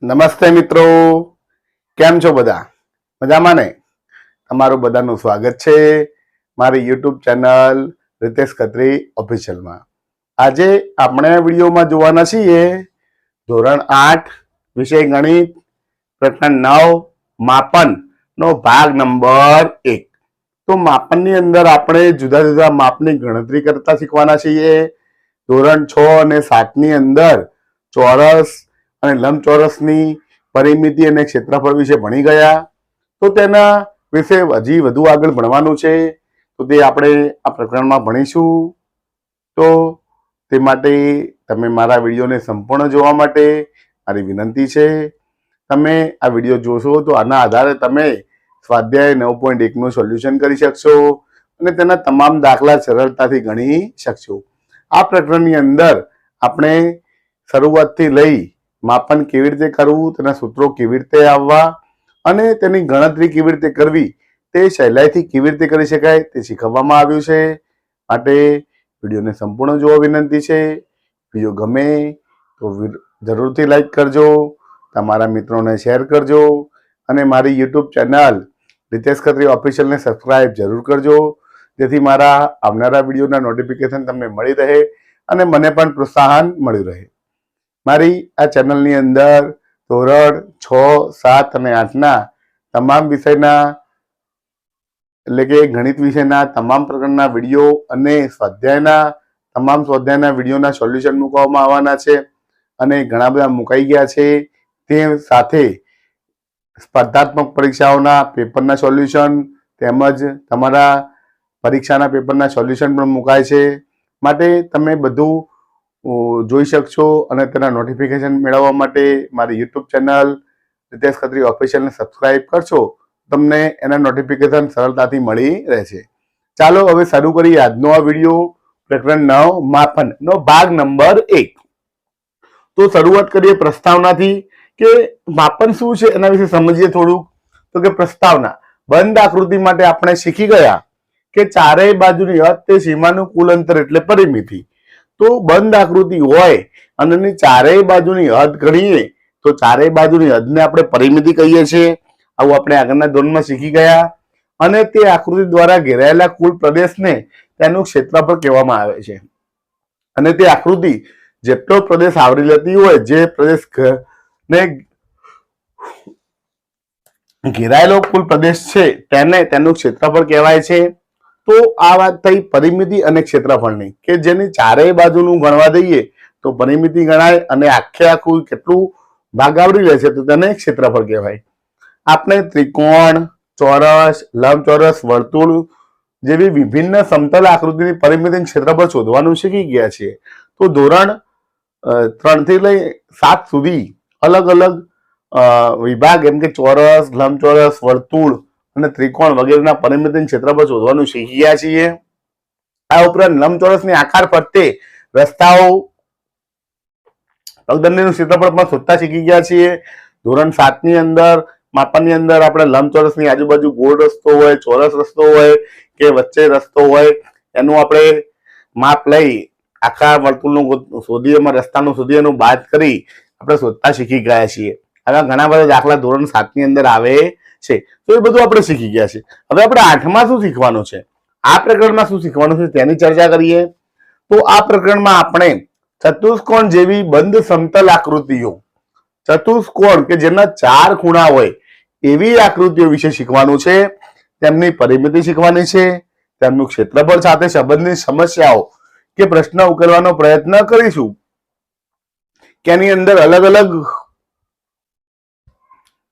નમસ્તે મિત્રો, કેમ છો બધા? મજામાં ને? તમારું બધાનું સ્વાગત છે મારી યુટ્યુબ ચેનલ રીતેશ ખત્રી ઓફિશિયલમાં. આજે આપણે વિડીયોમાં જોવાના છીએ ધોરણ 8 વિષય ગણિત પ્રકરણ 9 માપન નો ભાગ નંબર 1. તો માપનની અંદર આપણે જુદા જુદા માપની ગણતરી કરતા શીખવાના છીએ. ધોરણ 6 અને 7 ની અંદર ચોરસ અને લંબચોરસની પરિમિતિ અને ક્ષેત્રફળ વિશે ભણી ગયા. તો તેના વિશે હજી વધુ આગળ ભણવાનું છે, તો તે આપણે આ પ્રકરણમાં ભણીશું. તો તે માટે તમે મારા વિડીયોને સંપૂર્ણ જોવા માટે મારી વિનંતી છે. તમે આ વિડીયો જોશો તો આના આધારે તમે સ્વાધ્યાય 9.1 નું સોલ્યુશન કરી શકશો અને તેના તમામ દાખલા સરળતાથી ગણી શકશો. આ પ્રકરણની અંદર આપણે શરૂઆતથી લઈ માપન કેવી રીતે કરવું, તેના સૂત્રો કેવી રીતે આવવા અને તેની ગણતરી કેવી રીતે કરવી તે સહેલાઈથી કેવી રીતે કરી શકાય તે શીખવવામાં આવ્યું છે. માટે વિડીયોને સંપૂર્ણ જોવા વિનંતી છે. વિડીયો ગમે તો જરૂરથી લાઈક કરજો, તમારા મિત્રોને શેર કરજો અને મારી યુટ્યુબ ચેનલ રીતેશ ખત્રી ઓફિશિયલને સબસ્ક્રાઇબ જરૂર કરજો, જેથી મારા આવનારા વિડીયોના નોટિફિકેશન તમને મળી રહે અને મને પણ પ્રોત્સાહન મળ્યું રહે. મારી આ ચેનલની અંદર ધોરણ 6, 7 અને 8ના તમામ વિષયના એટલે કે ગણિત વિષયના તમામ પ્રકારના વિડીયો અને સ્વાધ્યાયના વિડીયોના સોલ્યુશન મૂકવામાં આવવાના છે અને ઘણા બધા મુકાઈ ગયા છે. તે સાથે સ્પર્ધાત્મક પરીક્ષાઓના પેપરના સોલ્યુશન તેમજ તમારા પરીક્ષાના પેપરના સોલ્યુશન પણ મુકાય છે. માટે તમે બધું જોઈ શકશો અને તેના નોટિફિકેશન મેળવવા માટે મારી યુટ્યુબ ચેનલ રીતેશ ખત્રી ઓફિશિયલને સબસ્ક્રાઇબ કરશો, તમને એના નોટિફિકેશન સરળતાથી મળી રહેશે. ચાલો હવે શરૂ કરીએ આજનો આ વિડીયો પ્રકરણ 9 માપનનો ભાગ નંબર 1. તો શરૂઆત કરીએ પ્રસ્તાવનાથી કે માપન શું છે એના વિશે સમજીએ થોડુંક. તો કે પ્રસ્તાવના બંધ આકૃતિ માટે આપણે શીખી ગયા કે ચારેય બાજુની હદ તે સીમાનું કુલ અંતર એટલે પરિમિતિ. તો બંધ આકૃતિ હોય અને એની ચારેય બાજુની હદ ગણીએ તો ચારેય બાજુની હદને આપણે પરિમિતિ કહીએ છીએ. આવું આપણે આગળના ધોરણમાં શીખી ગયા. અને તે આકૃતિ દ્વારા ઘેરાયેલા કુલ પ્રદેશને તેનું ક્ષેત્રફળ કહેવામાં આવે છે. અને તે આકૃતિ જેટલો પ્રદેશ આવરી લેતી હોય, જે પ્રદેશ ને ઘેરાયેલો કુલ પ્રદેશ છે તેનું ક્ષેત્રફળ કહેવાય છે. તો આ વાત થઈ પરિમિતિ અને ક્ષેત્રફળની, કે જેની ચારેય બાજુનું ગણવા દઈએ તો પરિમિતિ ગણાય અને આખે આખું કેટલું ભાગ આવરી લે છે તો તેને ક્ષેત્રફળ કહેવાય. આપણે ત્રિકોણ, ચોરસ, લંબચોરસ, વર્તુળ જેવી વિભિન્ન સમતલ આકૃતિની પરિમિતિ ક્ષેત્રફળ શોધવાનું શીખી ગયા છીએ. તો ધોરણ 3 થી લઈ 7 સુધી અલગ અલગ વિભાગ એમ કે ચોરસ, લંબચોરસ, વર્તુળ અને ત્રિકોણ વગેરેના પરિમિતિ ક્ષેત્રફળ શોધવાનું શીખી ગયા છીએ. આ ઉપરાંત લંબચોરસની આકાર ફરતે રસ્તાઓ પગદંડીનું ક્ષેત્રફળ પણ શોધતા શીખી ગયા છીએ. ધોરણ 7 ની અંદર માપનની અંદર આપણે લંબચોરસની આજુબાજુ ગોળ રસ્તો હોય, ચોરસ રસ્તો હોય કે વચ્ચે રસ્તો હોય એનું આપણે માપ લઈ આખા વર્તુળનું શોધી એમાં રસ્તાનું શોધી એનું બાદ કરી આપણે શોધતા શીખી ગયા છીએ. આવા ઘણા બધા દાખલા ધોરણ 7 ની અંદર આવે છે. તો એ બધું આપણે શીખી ગયા છે. હવે આપણે 8માં શું શીખવાનું છે, આ પ્રકરણમાં શું શીખવાનું છે તેની ચર્ચા કરીએ. તો આ પ્રકરણમાં આપણે ચતુષ્કોણ જેવી બંધ સમતલ આકૃતિઓ, ચતુષ્કોણ કે જેના 4 ખૂણા હોય એવી આકૃતિઓ વિશે શીખવાનું છે. તેમની પરિમિતિ શીખવાની છે. તેમનું ક્ષેત્રફળ સાથે સંબંધિત સમસ્યાઓ કે પ્રશ્ન ઉકેલવાનો પ્રયત્ન કરીશું. કે એની અંદર અલગ અલગ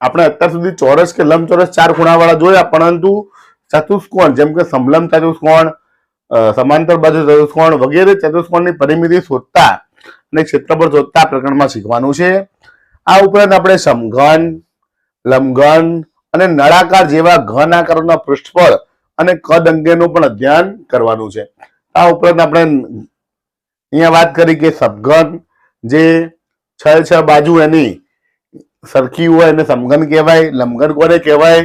આપણે અત્યાર સુધી ચોરસ કે લંબચોરસ 4 ખૂણાવાળા જોયા, પરંતુ ચતુષ્કોણ જેમ કે સમલંબ ચતુષ્કોણ, સમાંતર બાજુ ચતુષ્કોણ વગેરે ચતુષ્કોણની પરિમિતિ શોધતા અને ક્ષેત્રફળ શોધતા પ્રકરણમાં શીખવાનું છે. આ ઉપરાંત આપણે સમઘન, લંબઘન અને નળાકાર જેવા ઘન આકારોના પૃષ્ઠફળ અને કદ અંગેનું પણ અધ્યયન કરવાનું છે. આ ઉપરાંત આપણે અહીંયા વાત કરી કે સમઘન જે 6 બાજુ એની સરખી હોય એને સમઘન કહેવાય, લંબઘન કોને કહેવાય,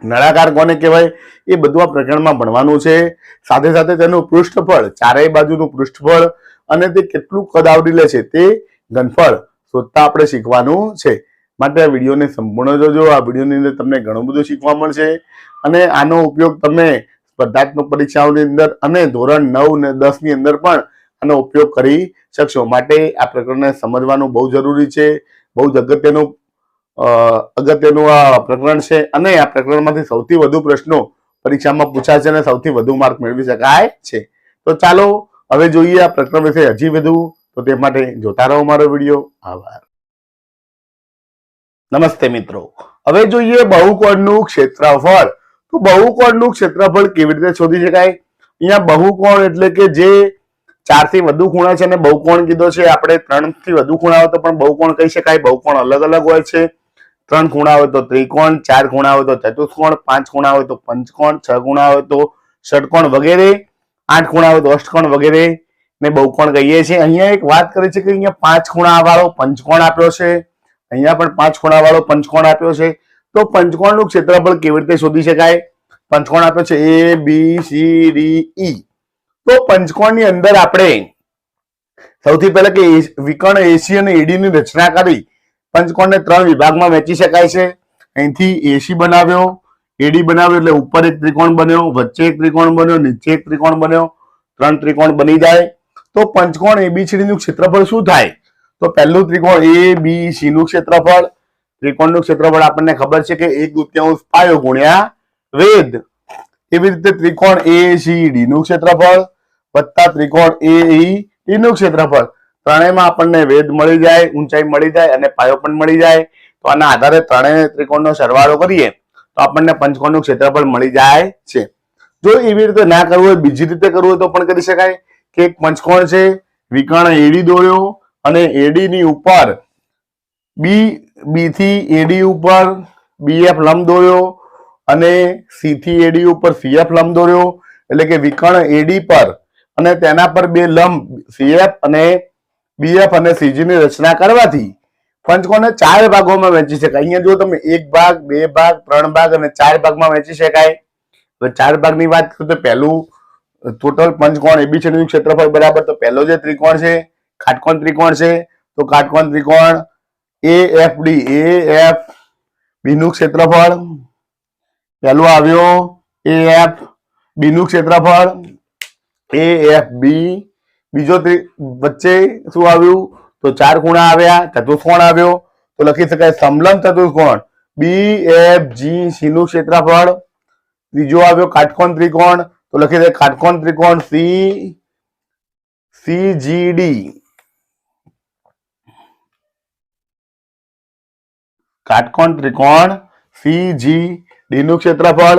નળાકાર કોને કહેવાય, એ બધું આ પ્રકરણમાં ભણવાનું છે. સાથે સાથે તેનું પૃષ્ઠફળ, ચારેય બાજુનું પૃષ્ઠફળ અને તે કેટલું કદ આવરી લે છે તે ઘનફળ શોધતા આપણે શીખવાનું છે. માટે આ વિડીયોને સંપૂર્ણ જોજો. આ વિડીયોની અંદર તમને ઘણું બધું શીખવા મળશે અને આનો ઉપયોગ તમે સ્પર્ધાત્મક પરીક્ષાઓની અંદર અને ધોરણ 9 અને 10 ની અંદર પણ આનો ઉપયોગ કરી શકશો. માટે આ પ્રકરણને સમજવાનું બહુ જરૂરી છે. બહુ જ અગત્યનું આ પ્રકરણ છે અને આ પ્રકરણમાંથી સૌથી વધુ પ્રશ્નો પરીક્ષામાં પૂછાશે અને સૌથી વધુ માર્ક મેળવી શકાય છે. તો ચાલો હવે જોઈએ આ પ્રકરણ વિશે હજી વધુ. તો તે માટે જોતા રહો મારો વિડીયો. આભાર. નમસ્તે મિત્રો, હવે જોઈએ બહુકોણનું ક્ષેત્રફળ. તો બહુકોણનું ક્ષેત્રફળ કેવી રીતે શોધી શકાય? અહીંયા બહુકોણ એટલે કે જે 4 થી વધુ ખૂણા છે અને બહુકોણ કીધો છે. આપણે 3 થી વધુ ખૂણા હોય તો પણ બહુકોણ કહી શકાય. બહુકોણ અલગ અલગ હોય છે. 3 ખૂણા હોય તો ત્રિકોણ, 4 ખૂણા હોય તો ચતુષ્કોણ, 5 ખૂણા હોય તો પંચકોણ, 6 ખૂણા હોય તો ષટકોણ વગેરે, 8 ખૂણા હોય તો અષ્ટકોણ વગેરે ને બહુકોણ કહીએ છીએ. અહીંયા એક વાત કરી છે કે અહીંયા 5 ખૂણા વાળો પંચકોણ આપ્યો છે. અહીંયા પણ 5 ખૂણા વાળો પંચકોણ આપ્યો છે. તો પંચકોણનું ક્ષેત્રફળ કેવી રીતે શોધી શકાય? પંચકોણ આપ્યો છે A B C D E. તો પંચકોણની અંદર આપણે સૌથી પહેલા કે વિકર્ણ AC અને AD ની રચના કરી પંચકોણને 3 વિભાગમાં વહેંચી શકાય છે. અહીંથી AC બનાવ્યો, AD બનાવ્યો એટલે ઉપર એક ત્રિકોણ બન્યો, વચ્ચે એક ત્રિકોણ બન્યો, નીચે એક ત્રિકોણ બન્યો, 3 ત્રિકોણ બની જાય. તો પંચકોણ ABCD નું ક્ષેત્રફળ શું થાય? તો પહેલું ત્રિકોણ ABC નું ક્ષેત્રફળ. ત્રિકોણનું ક્ષેત્રફળ આપણને ખબર છે કે 1/2 પાયો ગુણ્યા વેધ. એવી રીતે ત્રિકોણ ACD નું ક્ષેત્રફળ વત્તા ત્રિકોણ AED નું ક્ષેત્રફળ. ત્રણેયમાં આપણને વેધ મળી જાય, ઊંચાઈ મળી જાય અને પાયો પણ મળી જાય. તો આના આધારે ત્રણેય ત્રિકોણનો સરવાળો કરીએ તો આપણને પંચકોણનું ક્ષેત્રફળ મળી જાય છે. જો એવી રીતે ના કરવું હોય, બીજી રીતે કરવું હોય તો પણ કરી શકાય કે એક પંચકોણ છે, વિકર્ણ AD દોર્યો અને AD ની ઉપર B થી AD ઉપર BF લંબ દોર્યો અને C થી AD ઉપર CF લંબ દોર્યો. એટલે કે વિકર્ણ AD પર અને તેના પર બે લંબ CF અને BF અને CG ની રચના કરવાથી પંચકોણને 4 ભાગોમાં વહેંચી શકાય. અહીંયા જો તમે 1 ભાગ, 2 ભાગ, 3 ભાગ અને 4 ભાગમાં વહેંચી શકાય. હવે 4 ભાગની વાત કરું તો પહેલું ટોટલ પંચકોણ ABCD નું ક્ષેત્રફળ બરાબર. તો પહેલો જે ત્રિકોણ છે કાટકોણ ત્રિકોણ છે. તો કાટકોણ ત્રિકોણ AFB નું ક્ષેત્રફળ પહેલું આવ્યો. AFB નું ક્ષેત્રફળ AFB. બીજો વચ્ચે શું આવ્યું? તો 4 ખૂણા આવ્યા, ચતુષ્કોણ આવ્યો. તો લખી શકાય સમલંબ ચતુષ્કોણ BFGC નું ક્ષેત્રફળ. ત્રીજો આવ્યો કાટકોણ ત્રિકોણ. તો લખી શકાય કાટકોણ ત્રિકોણ CGD. કાટકોણ ત્રિકોણ CGD નું ક્ષેત્રફળ.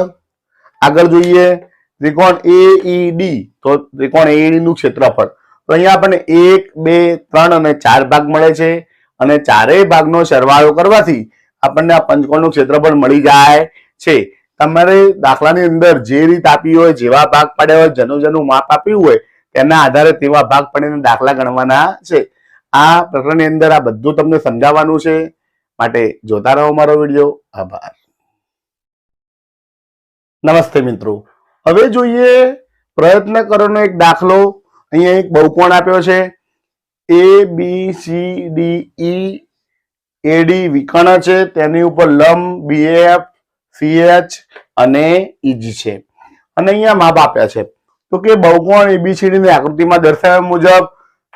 આગળ જોઈએ ત્રિકોણ AED. તો ત્રિકોણ AED નું ક્ષેત્રફળ. તો અહીંયા આપણને 1, 2, 3 અને 4 ભાગ મળે છે અને ચારેય ભાગનો સરવાળો કરવાથી આપણને આ પંચકોણનું ક્ષેત્રફળ મળી જાય છે. તમારે દાખલાની અંદર જે રીત આપી હોય, જેવા ભાગ પાડ્યા હોય, જેનું માપ આપ્યું હોય તેના આધારે તેવા ભાગ પાડીને દાખલા ગણવાના છે. આ પ્રકરણની અંદર આ બધું તમને સમજાવવાનું છે. માટે જોતા રહો મારો વિડીયો. આભાર. નમસ્તે મિત્રો, હવે જોઈએ પ્રયત્ન કરોનો એક દાખલો. અહીંયા એક બહુકોણ આપ્યો છે ABCDE. AD વિકર્ણ છે, તેની ઉપર લંબ BF, CH અને EG છે અને અહીંયા માપ આપ્યા છે. તો કે બહુકોણ ABCD ની આકૃતિમાં દર્શાવ્યા મુજબ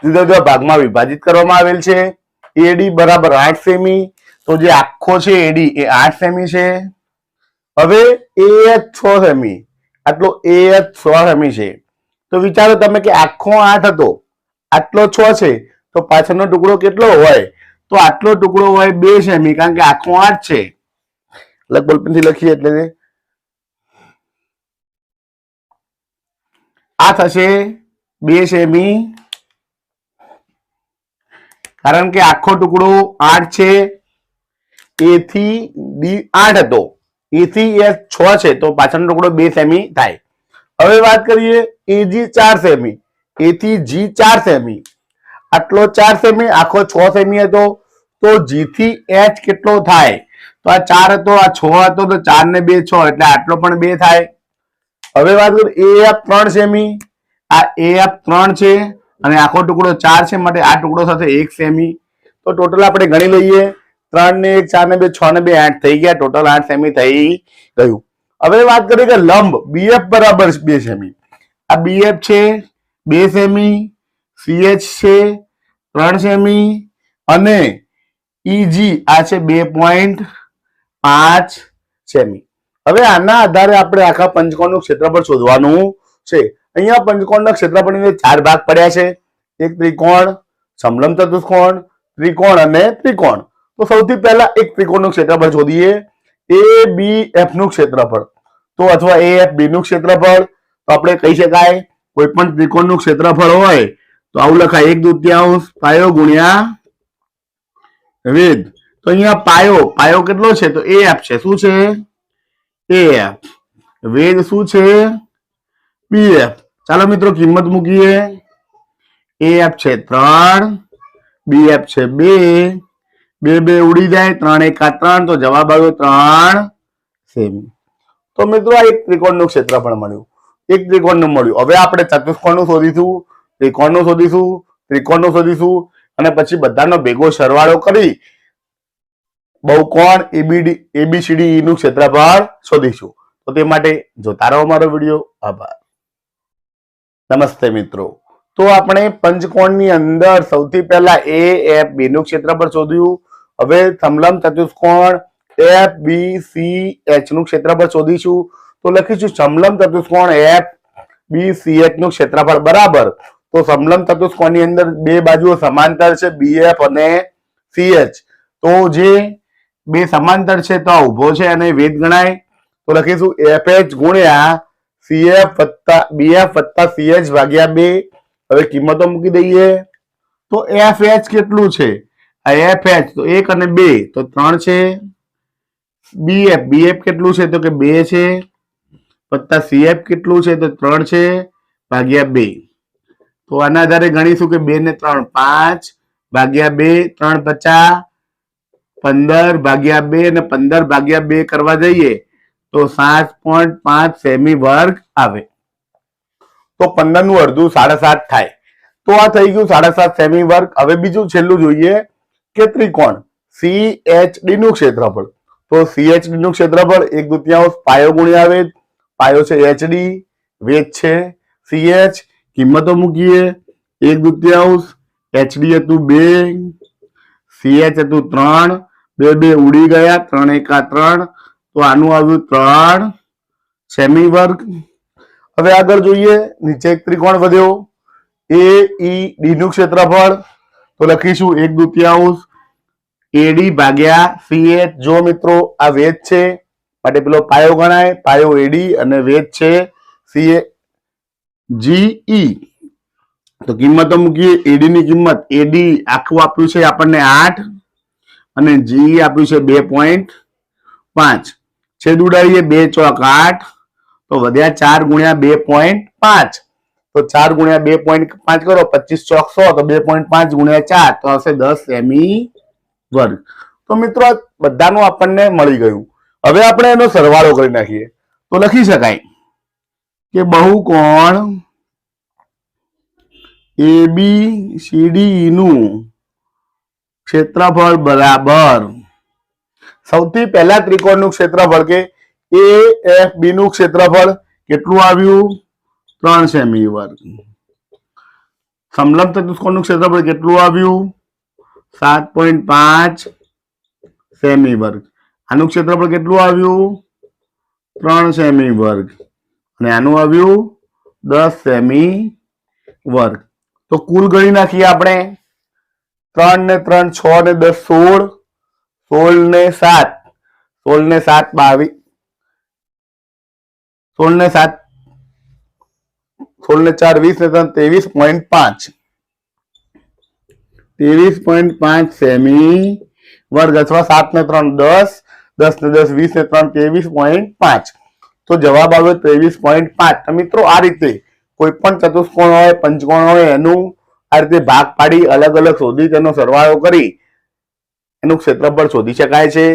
જુદા જુદા ભાગમાં વિભાજિત કરવામાં આવેલ છે. AD બરાબર 8 સેમી. તો જે આખો છે AD એ 8 સેમી છે. હવે AH 6 સેમી, આટલો AH 6 સેમી છે. તો વિચારો તમે કે આખો 8 હતો, આટલો 6 છે, તો પાછળનો ટુકડો કેટલો હોય? તો આટલો ટુકડો હોય 2 સેમી, કારણ કે આખો 8 છે. અલગ બોલપેનથી લખીએ એટલે આ થશે 2 સેમી, કારણ કે આખો ટુકડો 8 છે. A થી D 8 હતો, A થી F 6 છે, તો પાછળનો ટુકડો 2 સેમી થાય. હવે વાત કરીએ AG 4 સેમી, A થી G 4 સેમી, આટલો 4 સેમી, આખો 6 સેમી હતો. તો G થી H કેટલો થાય? તો આ 4 હતો, આ 6 હતો, તો 4 ને 2 6, એટલે આટલો પણ 2 થાય. હવે વાત કરીએ AF 3 સેમી, આ AF 3 છે અને આખો ટુકડો 4 છે, માટે આ ટુકડો સાથે 1 સેમી. તો તો ટોટલ આપણે ગણી લઈએ. 3 ને 1 4 ને 2 6 ને 2 8 થઈ ગયા. ટોટલ 8 સેમી થઈ ગયું. હવે વાત કરીએ કે લંબ BF બરાબર 2 સેમી. આ BF છે 2 સેમી, CH છે 3 સેમી અને EG આ છે 2.5 સેમી. હવે આના આધારે આપણે આખા પંચકોણનું ક્ષેત્રફળ શોધવાનું છે. અહીંયા પંચકોણના ક્ષેત્રફળની અંદર 4 ભાગ પડ્યા છે. એક ત્રિકોણ, સમલંબ ચતુષ્કોણ, ત્રિકોણ અને ત્રિકોણ. તો સૌથી પહેલા એક ત્રિકોણનું ક્ષેત્રફળ શોધીએ. ABF નું ક્ષેત્રફળ તો અથવા AFB નું ક્ષેત્રફળ તો આપણે કહી શકાય કોઈ પણ ત્રિકોણનું ક્ષેત્રફળ હોય તો આવું લખાય 1/2 પાયો ગુણ્યા વેધ. તો અહીંયા પાયો કેટલો છે તો AF છે. શું છે? AF. વેધ શું છે? BF. ચાલો મિત્રો કિંમત મૂકીએ. AF છે 3, BF છે 2, 2 ઉડી જાય, 3 1 3 તો જવાબ આવ્યો 3 સેમી. તો મિત્રો આ એક ત્રિકોણનું ક્ષેત્રફળ મળ્યું. એક ત્રિકોણનું મળ્યું. હવે આપણે ચતુષ્કોણનું શોધીશું, ત્રિકોણનું શોધીશું, ત્રિકોણનું શોધીશું અને પછી બધાનો ભેગો સરવાળો કરી બહુકોણ ABCDE નું ક્ષેત્રફળ શોધીશું. તો તે માટે જોતા રહો મારો વિડીયો. આભાર. નમસ્તે મિત્રો. તો આપણે પંચકોણની અંદર સૌથી પહેલા AFB નું ક્ષેત્રફળ શોધ્યું. હવે સમલંબ ચતુષ્કોણ FBCH નું ક્ષેત્રફળ શોધીશું. તો લખીશું સમલંબ ચતુષ્કોણ FBCH નું ક્ષેત્રફળ બરાબર. તો સમલંબ ચતુષ્કોણની અંદર બે બાજુઓ સમાંતર છે BF અને CH. તો જે બે સમાંતર છે તો ઉભો છે અને વેધ ગણાય. તો લખીશું FH ગુણ્યા CF વત્તા BF વત્તા CH ભાગ્યા 2. હવે કિંમતો મૂકી દઈએ. તો FH કેટલું છે? આ FH તો 1 અને 2 તો 3 છે. BF કેટલું છે તો કે 2 છે વત્તા CF કેટલું છે તો 3 છે ભાગ્યા 2. તો આના આધારે ગણીશું કે 2 ને 3 5 ભાગ્યા 2 3 50 15 ભાગ્યા 2 અને 15 ભાગ્યા 2 કરવા જઈએ તો 7.5 સેમી વર્ગ આવે. તો 15 નું અડધું 7.5 થાય. તો આ થઈ ગયું 7.5 સેમી વર્ગ. હવે બીજું છેલ્લું જોઈએ કે ત્રિકોણ CHD નું ક્ષેત્રફળ. તો CHD નું ક્ષેત્રફળ 1/2 પાયો ગુણ્યા વેધ. પાયો છે HD, વેધ છે CH. કિંમતો મૂકીએ. 1/2 HD હતું 2, CH હતું 3, 2 ઉડી ગયા, 3 1 3 તો આનું આવ્યું 3 સેમી વર્ગ. હવે આગળ જોઈએ. નીચે એક ત્રિકોણ વધ્યો AED નું ક્ષેત્રફળ. તો લખીશું 1/2 AD ભાગ્યા CH. જો મિત્રો આ વેધ છે માટે પેલો પાયો ગણાય. પાયો AD અને વેધ છે CGE. તો કિંમતો મૂકીએ. AD ની કિંમત AD આખું આપ્યું છે આપણને 8 અને GE આપ્યું છે 2.5. છેદ ઉડાડીએ 2 ચોક 8 તો વધ્યા 4 ગુણ્યા 2.5. તો 4 ગુણ્યા 2.5 કરો 25 ચોક 100 તો 2.5 ગુણ્યા 4 તો આવશે 10 સેમી વર્ગ. તો મિત્રો બધાનું આપણને મળી ગયું. હવે આપણે એનો સરવાળો કરી નાખીએ. તો લખી શકાય કે બહુકોણ ABCDE નું ક્ષેત્રફળ બરાબર સૌથી પહેલા ત્રિકોણનું ક્ષેત્રફળ કે AFB નું ક્ષેત્રફળ કેટલું આવ્યું? 3 સેમી વર્ગ. સમલંબ ચતુષ્કોણનું ક્ષેત્રફળ કેટલું આવ્યું? 7.5 સેમી વર્ગ. આનું ક્ષેત્રફળ કેટલું આવ્યું? 3 સેમી વર્ગ અને આનું આવ્યું 10 સેમી વર્ગ. તો કુલ ગણી નાખીએ આપણે. 3 ને 3 6 ને 10 16, 16 ને 7 22, 16 ને 7 16 ને 4 20 ને 3 23.5 23.5 સેમી વર્ગ અથવા 7 ને 3 10, 10 ને 10 20 ને 3 23.5. તો જવાબ આવ્યો 23.5. તો મિત્રો આ રીતે કોઈ પણ ચતુષ્કોણ હોય પંચકોણ હોય એનું આ રીતે ભાગ પાડી અલગ અલગ શોધી તેનો સરવાળો કરી એનું ક્ષેત્રફળ શોધી શકાય છે.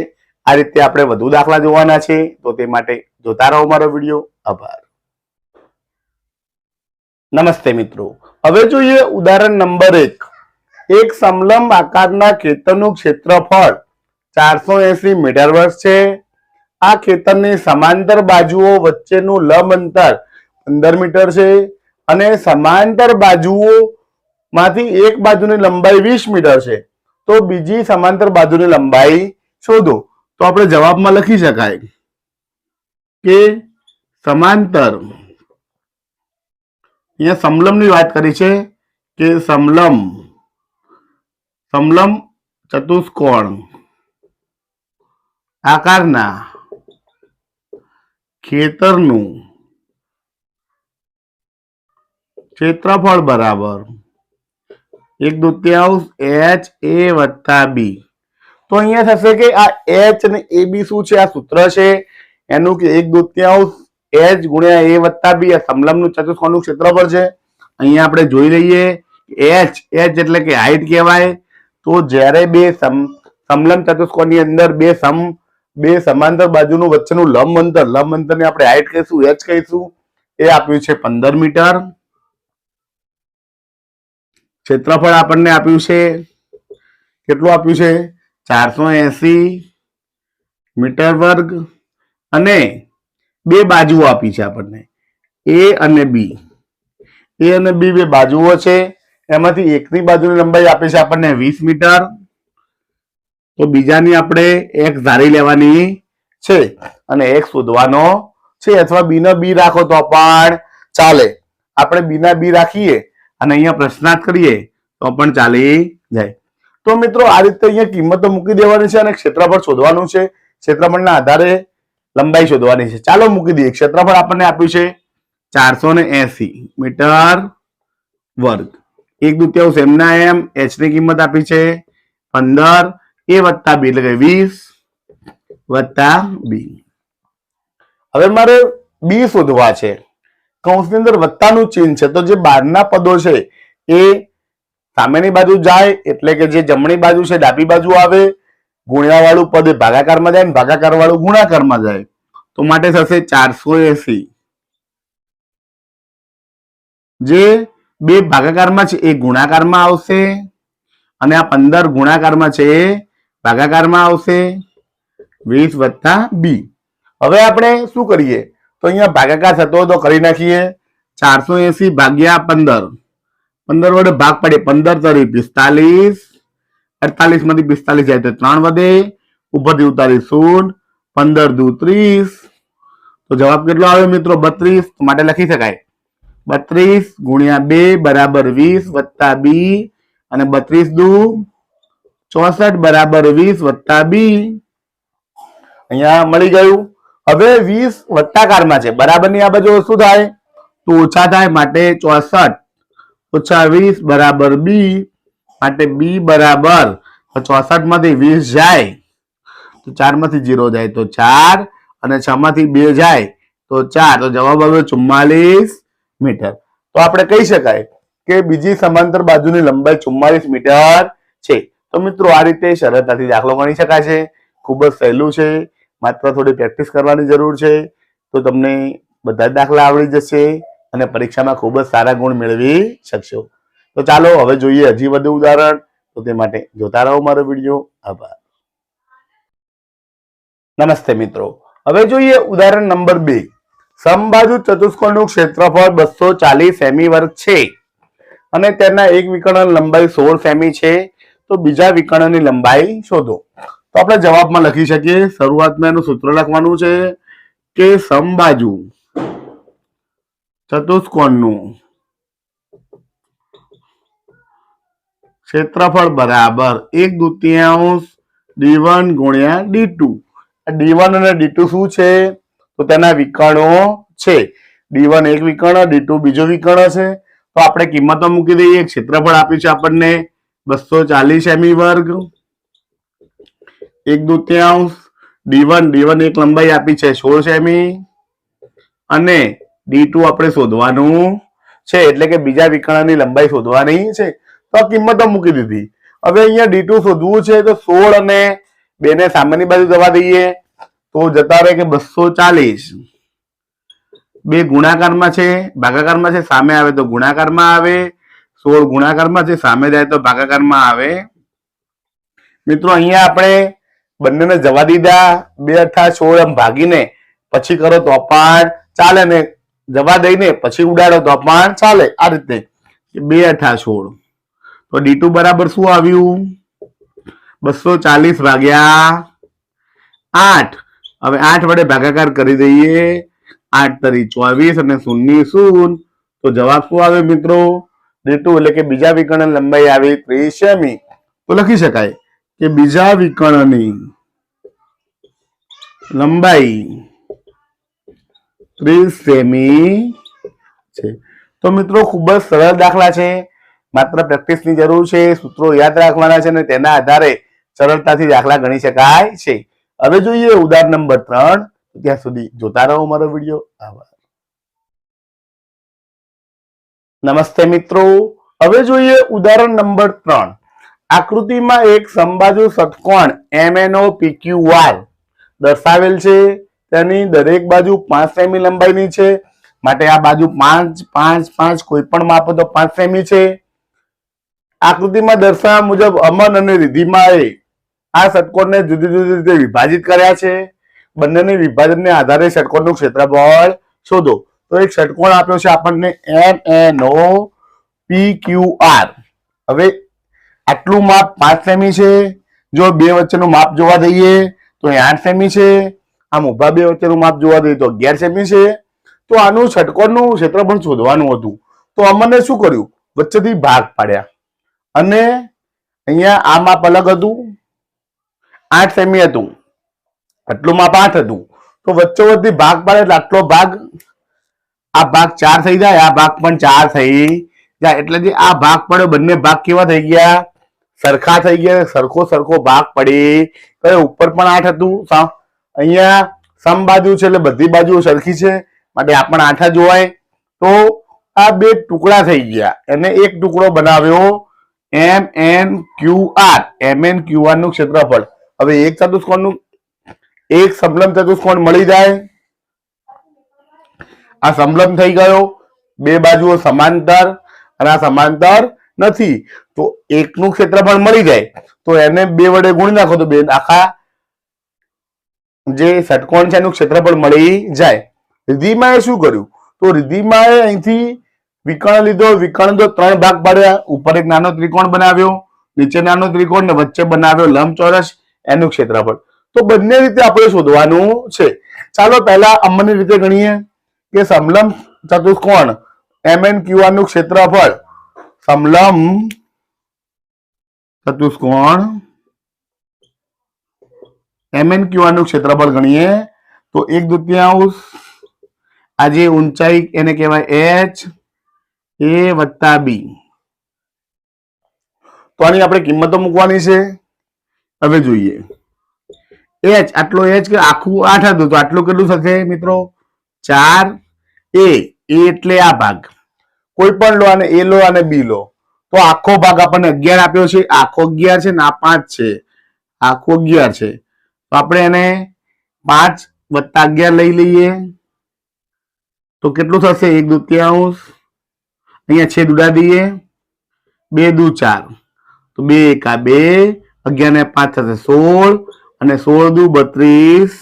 આ રીતે આપણે વધુ દાખલા જોવાના છે. તો તે માટે જોતા રહો મારો વિડીયો. આભાર. નમસ્તે મિત્રો. હવે જોઈએ ઉદાહરણ નંબર 1. એક સમલંબ આકારના ખેતરનું ક્ષેત્રફળ 480 મીટર વર્ગ છે. આ ખેતરની સમાંતર બાજુઓ વચ્ચેનું લંબ અંતર 15 મીટર છે અને સમાંતર બાજુઓ માંથી એક બાજુની લંબાઈ 20 મીટર છે. તો બીજી સમાંતર બાજુની લંબાઈ શોધો. તો આપણે જવાબમાં લખી શકાય કે સમાંતર, અહીંયા સમલંબની વાત કરી છે કે સમલંબ ચતુષ્કોણ આકારના ખેતરનું ક્ષેત્રફળ બરાબર 1/2 HA વત્તા B. તો અહીંયા થશે કે આ H અને AB શું છે? આ સૂત્ર છે એનું કે 1/2 H ગુણ્યા A વત્તા B આ સમલંબનું ચતુષ્કોણનું ક્ષેત્રફળ છે. અહીંયા આપણે જોઈ લઈએ H એટલે કે હાઈટ કહેવાય. તો જ્યારે બે સમલંબ ચતુષ્કોણની અંદર બે સમાંતર બાજુનું વચ્ચેનું લંબ અંતરને આપણે હાઈટ કહીશું, H કહીશું. એ આપ્યું છે 15 મીટર. ક્ષેત્રફળ આપણને આપ્યું છે, કેટલું આપ્યું છે? 480 મીટર વર્ગ. અને બે બાજુઓ આપી છે આપણને, A અને B. A અને B બે બાજુઓ છે, એમાંથી એકની બાજુની લંબાઈ આપી છે આપણને 20 મીટર. તો બીજાની આપણે x ધારી લેવાની છે અને x શોધવાનો છે, અથવા b ને b રાખો તો પણ ચાલે. આપણે b ના b રાખીએ અને અહીંયા પ્રશ્નાર્થ કરીએ તો પણ ચાલી જાય. તો મિત્રો આ રીતે અહીંયા કિંમતો મૂકી દેવાની છે અને ક્ષેત્રફળ શોધવાનું છે. ક્ષેત્રફળના આધારે લંબાઈ શોધવાની છે. ચાલો મૂકી દઈએ. ક્ષેત્રફળ આપણને આપ્યું છે 480 મીટર વર્ગ. 1/2 એમના એમ. h ની કિંમત આપી છે 15, A વત્તા B એટલે કે 20 વત્તા B. હવે મારે B શોધવા છે. કૌંસની અંદર વત્તાનું ચિહ્ન છે, તો જે બહારના પદો છે એ સામેની બાજુ જાય, એટલે કે જે જમણી બાજુ છે ડાબી બાજુ આવે. ગુણ્યા વાળું પદ ભાગાકારમાં જાય, ભાગાકાર વાળું ગુણાકારમાં જાય. તો માટે થશે 480. જે બે ભાગાકારમાં છે એ ગુણાકારમાં આવશે અને આ 15 ગુણાકારમાં છે એ ભાગાકારમાં આવશે. 20 વત્તા B. હવે આપણે શું કરીએ? તો અહીંયા ભાગાકાર થતો તો કરી નાખીએ. 480 ભાગ્યા 15, 15 વડે ભાગ પડે. 15 તરી 45, 48 માંથી 45 જાય તો 3 વધે, ઉપરથી ઉતારી 0, 15 દુ 30. તો જવાબ કેટલો આવે મિત્રો? 32. માટે લખી શકાય 32 ગુણ્યા 2 બરાબર 20 વત્તા B, અને 32 દુ 64 બરાબર 20 વત્તા B. અહીંયા મળી ગયું. હવે 20 વત્તાકારમાં છે, બરાબરની આ બાજુ શું થાય? તો ઓછા થાય. માટે 64 ઓછા 20 બરાબર B. માટે B બરાબર 64 માંથી 20 જાય તો 4 માંથી 0 જાય તો 4, અને 6 માંથી 2 જાય તો 4. તો જવાબ આવ્યો 44 મીટર. તો આપણે કહી શકાય કે બીજી સમાંતર બાજુની લંબાઈ 44 મીટર છે. તો મિત્રો આ રીતે સરળતાથી દાખલો ગણી શકાય છે. ખૂબ જ સહેલું છે, માત્ર થોડી પ્રેક્ટિસ કરવાની જરૂર છે. તો તમને બધા જ દાખલા આવડી જશે અને પરીક્ષામાં ખૂબ જ સારા ગુણ મેળવી શકશો. તો ચાલો હવે જોઈએ હજી વધુ ઉદાહરણ. તો તે માટે જોતા રહો મારો વિડીયો. આભાર. નમસ્તે મિત્રો. હવે જોઈએ ઉદાહરણ નંબર 2. સમબાજુ ચતુષ્કોણનું ક્ષેત્રફળ 240 સેમી વર્ગ છે અને તેના એક વિકર્ણની લંબાઈ 16 સેમી છે. તો બીજા વિકર્ણની લંબાઈ શોધો. તો આપણે જવાબમાં લખી શકીએ. શરૂઆતમાં એનું સૂત્ર લખવાનું છે કે સમબાજુ ચતુષ્કોણનું ક્ષેત્રફળ બરાબર 1/2 d1 ગુણ્યા d2. d1 અને d2 શું છે? તો તેના વિકર્ણો છે. d1 એક વિકર્ણ, d2 બીજો વિકર્ણ છે. તો આપણે કિંમતો મૂકી દઈએ. ક્ષેત્રફળ આપ્યું છે આપણને 240 સેમી વર્ગ. 1/2 d1 એક લંબાઈ આપી છે 16 સેમી, અને d2 આપણે શોધવાનું છે, એટલે કે બીજા વિકર્ણની લંબાઈ શોધવાની છે. તો કિંમતો મૂકી દીધી. હવે અહીંયા d2 શોધવું છે તો 16 અને 2 ને સામેની બાજુ જવા દઈએ તો જતા રહે કે 240. 2 ગુણાકારમાં છે, ભાગાકારમાં છે, સામે આવે તો ગુણાકારમાં આવે. 16 ગુણાકારમાં છે, સામે જાય તો ભાગાકારમાં આવે. મિત્રો અહીંયા આપણે બંનેને જવા દીધા, 2 અઠા 16 એમ ભાગીને પછી કરો તો પણ ચાલે ને જવા દઈને પછી ઉડાડો તો પણ ચાલે. આ રીતે 2 અઠા 16 તો D2 બરાબર શું આવ્યું? 240 ભાગ્યા 8. હવે 8 વડે ભાગાકાર કરી દઈએ. 8 તરી 24 અને 0 0. તો જવાબ શું આવે મિત્રો? D2 એટલે કે બીજા વિકર્ણ લંબાઈ આવી 30 સેમી. તો લખી શકાય કે બીજા વિકર્ણની લંબાઈ 30 સેમી છે. તો મિત્રો ખૂબ જ સરળ દાખલા છે, માત્ર પ્રેક્ટિસની જરૂર છે, સૂત્રો યાદ રાખવાના છે અને તેના આધારે સરળતાથી દાખલા ગણી શકાય છે. હવે જોઈએ ઉદાહરણ નંબર 3. ત્યાં સુધી જોતા રહો મારો વિડીયો. આભાર. નમસ્તે મિત્રો, હવે જોઈએ ઉદાહરણ નંબર 3. આકૃતિમાં એક સમબાજુ ષટકોણ MNOPQR દર્શાવેલ છે. તેની દરેક બાજુ 5 સેમી લંબાઈની છે, માટે આ બાજુ 5 5 5 કોઈ પણ માપો તો 5 સેમી છે. આકૃતિમાં દર્શાવ્યા મુજબ અમન અને રિદ્ધિમાએ આ ષટકોણને જુદી જુદી રીતે વિભાજિત કર્યા છે. બંનેની વિભાજનને આધારે ષટકોણનું ક્ષેત્રફળ શોધો. તો એક ષટકોણ આપ્યો છે આપણને MNOPQR. હવે આટલું માપ 5 સેમી છે. જો બે વચ્ચેનું માપ જોવા દઈએ તો 8 સેમી છે. આમ ઉભા બે વચ્ચેનું માપ જોવા દઈએ તો 11 સેમી છે. તો આનું ષટકોણનું ક્ષેત્રફળ શોધવાનું હતું. તો અમને શું કર્યું? વચ્ચેથી ભાગ પાડ્યા અને અહીંયા આ માપ અલગ હતું, 8 સેમી હતું, આટલું માપ 8 હતું. તો વચ્ચોવચ્ચી ભાગ પાડે એટલે આટલો ભાગ, આ ભાગ 4 થઈ જાય, આ ભાગ પણ 4 થઈ જાય. એટલે જે આ ભાગ પડ્યો બંને ભાગ કેવા થઈ ગયા? સરખા થઈ ગયા. સરખો સરખો ભાગ પડી ગયો. ઉપર પણ 8 હતું, અહીંયા સમબાજુ છે એટલે બધી બાજુ સરખી છે, માટે આ પણ 8 જ હોય. તો આ બે ટુકડા થઈ ગયા, એને એક ટુકડો બનાવ્યો MNQR નું ક્ષેત્રફળ. હવે એક ચતુષ્કોણનું એક સમલંબ ચતુષ્કોણ મળી જાય. આ સમલંબ થઈ ગયો, બે બાજુઓ સમાંતર અને આ સમાંતર નથી. તો એકનું ક્ષેત્રફળ મળી જાય તો એને 2 વડે ગુણી નાખો તો બે આખા જે ષટકોણ છે એનું ક્ષેત્રફળ મળી જાય. રિદ્ધિમાએ શું કર્યું? તો રિદ્ધિમાએ અહીંથી વિકર્ણ લીધો, વિકર્ણ તો 3 ભાગ પાડ્યા. ઉપર એક નાનો ત્રિકોણ બનાવ્યો, નીચે નાનો ત્રિકોણ ને વચ્ચે બનાવ્યો લંબચોરસ, એનું ક્ષેત્રફળ. તો બંને રીતે આપણે શોધવાનું છે. ચાલો પહેલા અમની રીતે ગણીએ કે સમલંબ ચતુષ્કોણ MNQR નું ક્ષેત્રફળ, સમલંબ ચતુષ્કોણ MNQR નું ક્ષેત્રફળ ગણીએ તો 1/2 આ જે ઊંચાઈ એને કહેવાય h a વત્તા b. તો આની આપણે કિંમતો મૂકવાની છે. હવે જોઈએ h, આટલો h કે આખું 8 હતું તો આટલું કેટલું થશે મિત્રો? 4 a એટલે આ ભાગ કોઈ પણ લો, અને a લો અને b લો તો આખો ભાગ આપણને 11 આપ્યો છે. આખો 11 છે ને આ 5 છે, આખો 11 છે. તો આપણે એને 5 વત્તા 11 લઈ લઈએ તો કેટલું થશે? 1/2. અહીંયા છેદ ઉડાડી દઈએ, 2 દુ 4 તો 2 એકા 2, 11 ને 5 થશે 16 અને 16 દુ 32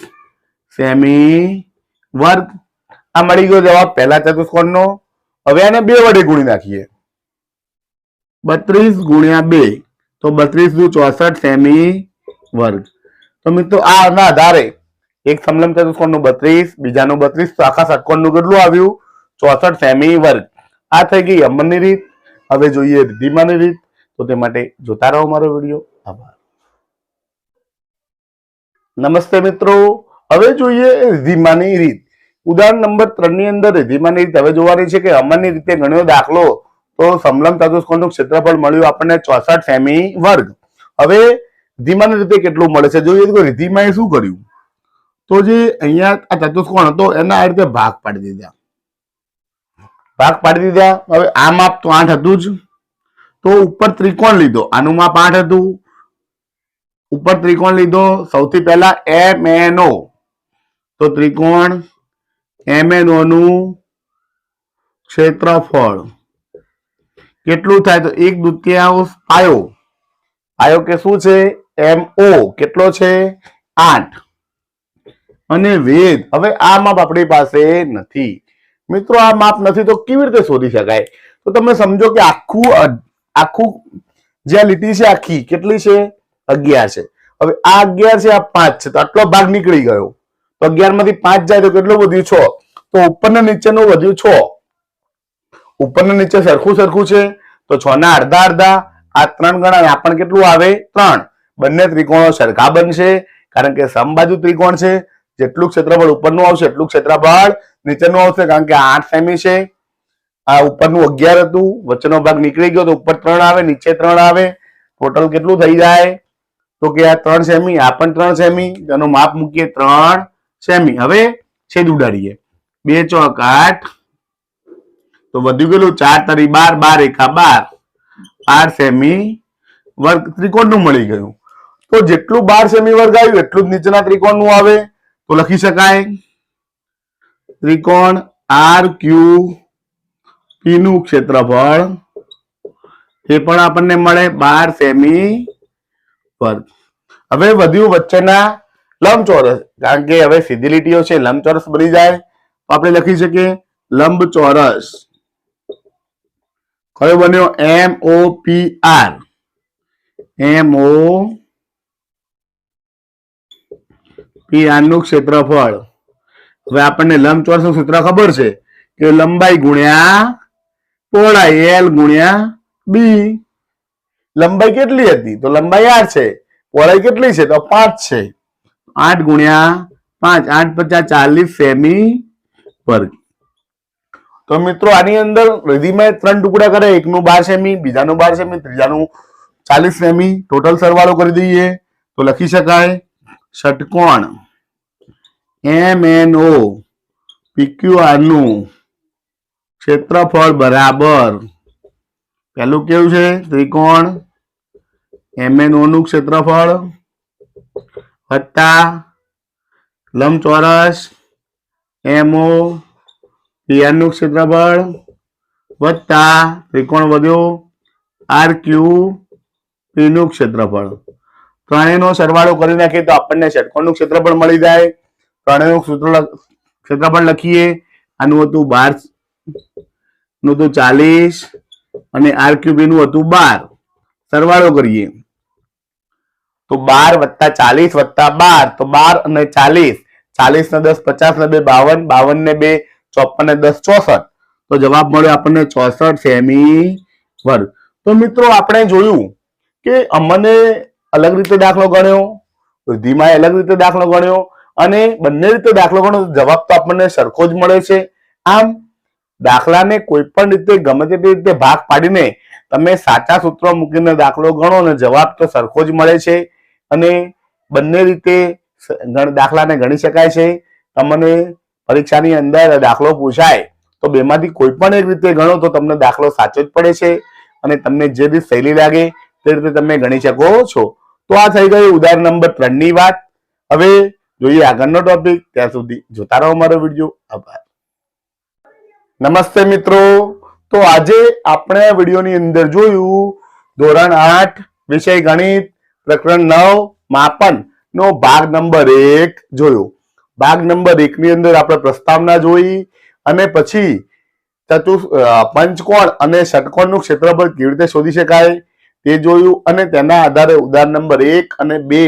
સેમી વર્ગ. આ મળી ગયો જવાબ પહેલા ચતુષ્કોણનો. હવે આને 2 વડે ગુણી નાખીએ, 32 ગુણ્યા 2 તો 32 દુ 64 સેમી વર્ગ. તો મિત્રો આના આધારે એક સમલંબ ચતુષ્કોણનું 32, બીજાનું 32, તો આખા ષટકોણનું કેટલું આવ્યું? 64 સેમી વર્ગ. આ થઈ ગઈ અમનની રીત. હવે જોઈએ રિદ્ધિમાની રીત. તો તે માટે જોતા રહો મારો વિડીયો. આભાર. નમસ્તે મિત્રો, હવે જોઈએ રિદ્ધિમાની રીત. ઉદાહરણ નંબર 3 ની અંદર રિદ્ધિમાની રીત હવે જોવાની છે કે અમનની રીતે ગણ્યો દાખલો તો સમલંબ ચતુષ્કોણનું ક્ષેત્રફળ મળ્યું આપણને 64 સેમી વર્ગ. હવે રિદ્ધિમાની રીતે કેટલું મળે છે જોઈએ. તો રિદ્ધિમાએ શું કર્યું? તો જે અહીંયા આ ચતુષ્કોણ હતો એના આ રીતે ભાગ પાડી દીધા. હવે આ માપ તો 8 હતું જ, તો ઉપર ત્રિકોણ લીધો. આનું માપ 8 હતું, ઉપર ત્રિકોણ લીધો. સૌથી પહેલા MNO, તો ત્રિકોણ MNO નું ક્ષેત્રફળ કેટલું થાય? તો 1/2 પાયો. પાયો કે શું છે? MO કેટલો છે? 8. અને વેધ, હવે આ માપ આપણી પાસે નથી. મિત્રો આ માપ નથી તો કેવી રીતે શોધી શકાય? તો તમે સમજો કે આખું જે આ લીટી છે આખી કેટલી છે? 11 છે. હવે આ 11 છે, આ 5 છે, તો આટલો ભાગ નીકળી ગયો. તો 11 માંથી 5 જાય તો કેટલું વધ્યું? 6. તો ઉપર ને નીચેનું વધ્યું 6. ઉપર ને નીચે સરખું છે તો 6 ના અડધા. આ 3 ગણા, આ પણ કેટલું આવે? 3. બંને ત્રિકોણો સરખા બનશે કારણ કે સમબાજુ ત્રિકોણ છે. જેટલું ક્ષેત્રફળ ઉપરનું આવશે એટલું ક્ષેત્રફળ નીચેનું આવશે કારણ કે 8 સેમી છે. આ ઉપરનું 11 હતું, વચ્ચેનો ભાગ નીકળી ગયો તો ઉપર 3 આવે, નીચે 3 આવે. ટોટલ કેટલું થઈ જાય? તો કે આ 3 સેમી, આ પણ 3 સેમી. તેનું માપ મૂકીએ 3 સેમી. હવે છેદ ઉડાડીએ. 2 ચોક 8 તો વધ્યું કેટલું? 4 તરી 12, 12 એકા 12. 12 સેમી વર્ગ ત્રિકોણનું મળી ગયું. તો જેટલું 12 સેમી વર્ગ આવ્યું એટલું જ નીચેના ત્રિકોણનું આવે. તો લખી શકાય ત્રિકોણ RQP નું ક્ષેત્રફળ એ પણ આપણને મળે 12 સેમી વર્ગ. હવે વધ્યું વચ્ચેના લંબચોરસ, કારણ કે હવે સીધી લીટીઓ છે લંબચોરસ બની જાય તો આપણે લખી શકીએ લંબચોરસ. કયો બન્યો? MOPR. MOPR નું ક્ષેત્રફળ. હવે આપણને લંબચોરસ નું સૂત્ર ખબર છે કે લંબાઈ ગુણ્યા પહોળાઈ, L ગુણ્યા B. લંબાઈ કેટલી હતી? તો લંબાઈ 8 છે. પહોળાઈ કેટલી છે? તો 5 છે. 8 ગુણ્યા 5, 8 × 40 સેમી વર્ગ. તો મિત્રો આની અંદર રીધીમાં 3 ટુકડા કરે, એકનું 12 સેમી, બીજાનું 12 સેમી, ત્રીજાનું 40 સેમી. ટોટલ સરવાળો કરી દઈએ તો લખી શકાય ષટકોણ MNOPQR નું ક્ષેત્રફળ બરાબર, પહેલું કેવું છે? ત્રિકોણ MNO નું ક્ષેત્રફળ વત્તા લંબચોરસ MOPR નું ક્ષેત્રફળ વત્તા ત્રિકોણ વધ્યો RQP નું ક્ષેત્રફળ. ત્રણેયનો સરવાળો કરી નાખીએ તો આપણને ષટકોણનું ક્ષેત્રફળ મળી જાય. ત્રણેયનું ક્ષેત્રફળ લખીએ. આનું હતું 12, નું હતું 40 અને RQP નું હતું 12. સરવાળો કરીએ તો 12 + 40 + 12 તો 12 અને 40, 40 ને 10 50 ને 2 52, 52 ને 2 54 ને 10 64. તો જવાબ મળ્યો આપણને 64 સેમી વર્ગ. તો મિત્રો આપણે જોયું કે અમને અલગ રીતે દાખલો ગણ્યો, વૃદ્ધિમાં અલગ રીતે દાખલો ગણ્યો અને બંને રીતે દાખલો ગણ્યો જવાબ તો આપણને સરખો જ મળે છે. આમ દાખલાને કોઈ પણ રીતે ગમે તે રીતે ભાગ પાડીને તમે સાચા સૂત્રો મૂકીને દાખલો ગણો અને જવાબ તો સરખો જ મળે છે. અને બંને રીતે દાખલાને ગણી શકાય છે. તમને પરીક્ષાની અંદર દાખલો પૂછાય તો બેમાંથી કોઈ પણ એક રીતે ગણો તો તમને દાખલો સાચો જ પડે છે અને તમને જે રીત સહેલી લાગે તે રીતે તમે ગણી શકો છો. તો આ થઈ ગયું ઉદાહરણ નંબર 3 ની વાત. હવે જોઈએ આગળનો ટોપિક. ત્યાં સુધી જોતા રહો મારો વિડીયો. આભાર. નમસ્તે મિત્રો. તો આજે આપણે આ વિડીયોની અંદર જોયું ધોરણ 8 વિષય ગણિત પ્રકરણ 9 માપન નો ભાગ નંબર 1 જોયો. ભાગ નંબર 1 ની અંદર આપણે પ્રસ્તાવના જોઈ અને પછી પંચકોણ અને ષટકોણનું ક્ષેત્રફળ કેવી રીતે શોધી શકાય તે જોયું અને તેના આધારે ઉદાહરણ નંબર 1 અને 2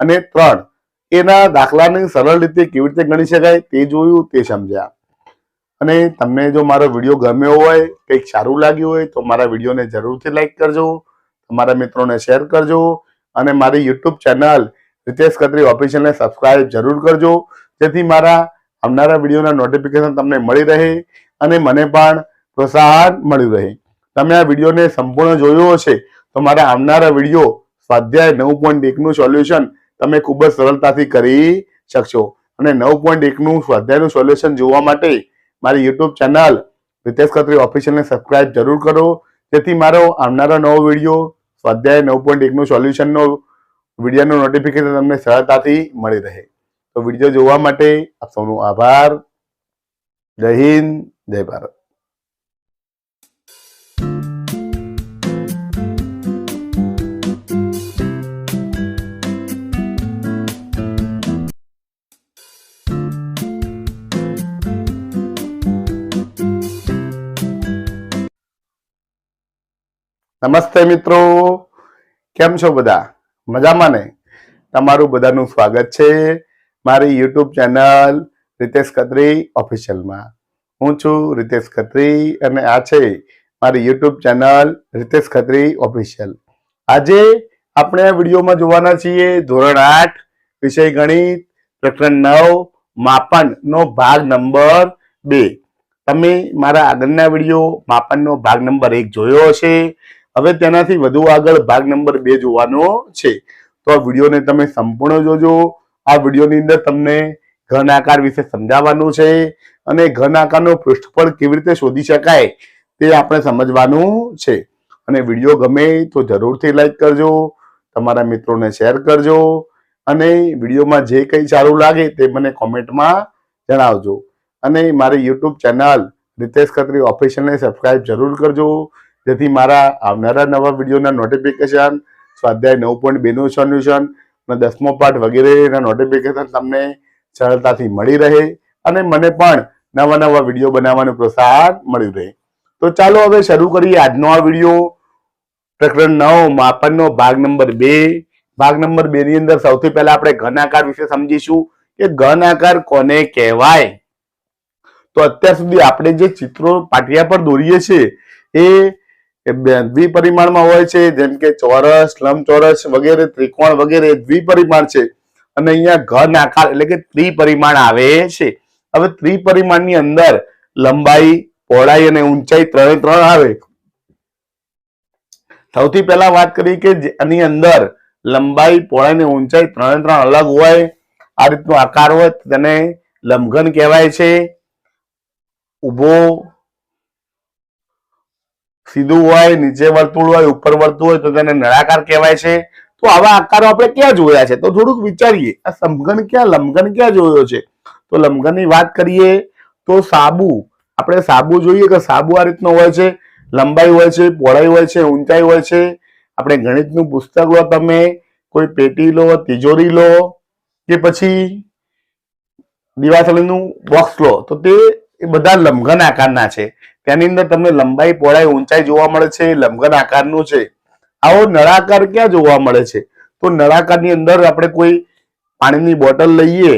અને 3 એના દાખલાની સરળ રીતે કેવી રીતે ગણી શકાય તે જોયું, તે સમજ્યા. અને તમને જો મારો વિડીયો ગમ્યો હોય, કંઈક સારું લાગ્યું હોય તો મારા વિડીયોને જરૂરથી લાઈક કરજો, તમારા મિત્રોને શેર કરજો અને મારી યુટ્યુબ ચેનલ રિતેશ ખત્રી ઓફિશિયલને સબસ્ક્રાઇબ જરૂર કરજો, જેથી મારા આવનારા વિડીયોના નોટિફિકેશન તમને મળી રહે અને મને પણ પ્રોત્સાહન મળી રહે. તમે આ વિડીયોને સંપૂર્ણ જોયો હશે તો મારા આવનારા વિડીયો સ્વાધ્યાય 9.1 નું સોલ્યુશન તમે ખૂબ જ સરળતાથી કરી શકશો. અને 9.1 નું સ્વાધ્યાયનું સોલ્યુશન જોવા માટે મારી યુટ્યુબ ચેનલ રિતેશ ખત્રી ઓફિશિયલને સબસ્ક્રાઇબ જરૂર કરો, જેથી મારો આવનારો નવો વિડીયો સ્વાધ્યાય 9.1 નું સોલ્યુશનનો વિડીયોનું નોટિફિકેશન તમને સરળતાથી મળી રહે. તો વિડીયો જોવા માટે આપ સૌનો આભાર. જય હિન્દ, જય ભારત. નમસ્તે મિત્રો, કેમ છો બધા? મજામાં ને? તમારું બધાનું સ્વાગત છે મારી યુટ્યુબ ચેનલ રીતેશ ખત્રી ઓફિશિયલમાં. હું છું રીતેશ ખત્રી અને આ છે મારી YouTube channel Ritesh Khatri official. આજે આપણે આ વિડીયોમાં જોવાના છીએ ધોરણ 8 વિષય ગણિત પ્રકરણ 9 માપનનો ભાગ નંબર 2. તમે મારા આગળના વિડીયો માપનનો ભાગ નંબર 1 જોયો હશે. હવે તેનાથી વધુ આગળ ભાગ નંબર 2 જોવાનો છે. તો આ વિડીયોને તમે સંપૂર્ણ જોજો. આ વિડીયોની અંદર તમને ઘન આકાર વિશે સમજાવવાનું છે અને ઘન આકારનો પૃષ્ઠફળ કેવી રીતે શોધી શકાય તે આપણે સમજવાનું છે. અને વિડીયો ગમે તો જરૂરથી લાઈક કરજો, તમારા મિત્રોને શેર કરજો અને વિડીયોમાં જે કંઈ સારું લાગે તે મને કોમેન્ટમાં જણાવજો. અને મારી યુટ્યુબ ચેનલ રીતેશ ખત્રી ઓફિશિયલને સબસ્ક્રાઇબ જરૂર કરજો, જેથી મારા આવનારા નવા વિડીયોના નોટિફિકેશન, સ્વાધ્યાય 9.2 નું સોલ્યુશન અને 10મો પાઠ વગેરેના નોટિફિકેશન તમને સરળતાથી મળી રહે અને મને પણ નવા નવા વિડીયો બનાવવાનું પ્રોત્સાહન મળ્યું રહે. તો ચાલો હવે શરૂ કરીએ આજનો આ વિડીયો. પ્રકરણ 9 માપનનો ભાગ નંબર 2. ભાગ નંબર 2 ની અંદર સૌથી પહેલા આપણે ઘન આકાર વિશે સમજીશું કે ઘન આકાર કોને કહેવાય. તો અત્યાર સુધી આપણે જે ચિત્રો પાટિયા પર દોરીએ છીએ એ દ્વિપરિમાણમાં હોય છે, જેમ કે ચોરસ, લંબચોરસ વગેરે, ત્રિકોણ વગેરે દ્વિપરિમાણ છે. અને અહીંયા ઘન આકાર એટલે કે ત્રિપરિમાણ આવે છે. હવે ત્રિપરિમાણની અંદર લંબાઈ, પહોળાઈ અને ઊંચાઈ ત્રણે આવે. સૌથી પહેલા વાત કરી કે આની અંદર લંબાઈ, પહોળાઈ અને ઊંચાઈ ત્રણે અલગ હોય, આ રીતનો આકાર હોય તેને લંબઘન કહેવાય છે. ઊભો, સીધું હોય, નીચે વર્તુળ હોય, ઉપર વર્તુળ હોય તો તેને નળાકાર કહેવાય છે. તો આવા આકારો આપણે ક્યાં જોયા છે? તો થોડુંક વિચારીએ. આ સમઘન ક્યાં, લંબઘન ક્યાં જોયો છે? તો લંબઘનની વાત કરીએ તો સાબુ, આપણે સાબુ જોઈએ કે સાબુ આ રીતનો હોય છે, લંબાઈ હોય છે, પહોળાઈ હોય છે, ઊંચાઈ હોય છે. આપણે ગણિતનું પુસ્તક લો, તમે કોઈ પેટી લો, તિજોરી લો કે પછી દિવાસળીનું બોક્સ લો, તો તે બધા લંબઘન આકારના છે. તેની અંદર તમને લંબાઈ, પહોળાઈ, ઊંચાઈ જોવા મળે છે, લંબઘન આકારનું છે. આવો નળાકાર ક્યાં જોવા મળે છે? તો નળાકારની અંદર આપણે કોઈ પાણીની બોટલ લઈએ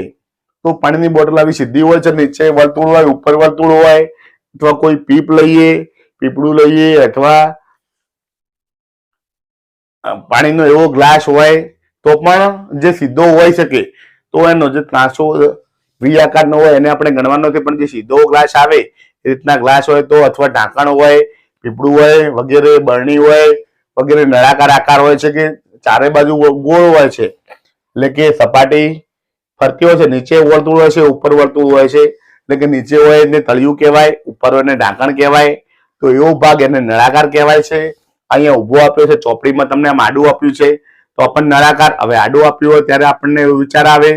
તો પાણીની બોટલ આવી સીધી હોય છે, નીચે વર્તુળ હોય, ઉપર વર્તુળ હોય. અથવા કોઈ પીપ લઈએ, પીપળું લઈએ, અથવા પાણીનો એવો ગ્લાસ હોય તો પણ જે સીધો હોઈ શકે, તો એનો જે ત્રાસો વી આકારનો હોય એને આપણે ગણવાનો નથી. પણ જે સીધો ગ્લાસ આવે એ રીતના ગ્લાસ હોય તો, અથવા ઢાંકણ હોય, પીપળું હોય વગેરે, બરણી હોય વગેરે નળાકાર આકાર હોય છે કે ચારે બાજુ ગોળ હોય છે, એટલે કે સપાટી ફરતી હોય છે. નીચે વર્તુળ હોય છે, ઉપર વર્તુળ હોય છે, એટલે કે નીચે હોય એને તળિયું કહેવાય, ઉપર હોય એને ઢાંકણ કહેવાય. તો એવો ભાગ એને નળાકાર કહેવાય છે. અહીંયા ઊભો આપ્યો છે, ચોપડીમાં તમને આમ આડું આપ્યું છે તો પણ નળાકાર. હવે આડું આપ્યું હોય ત્યારે આપણને એવો વિચાર આવે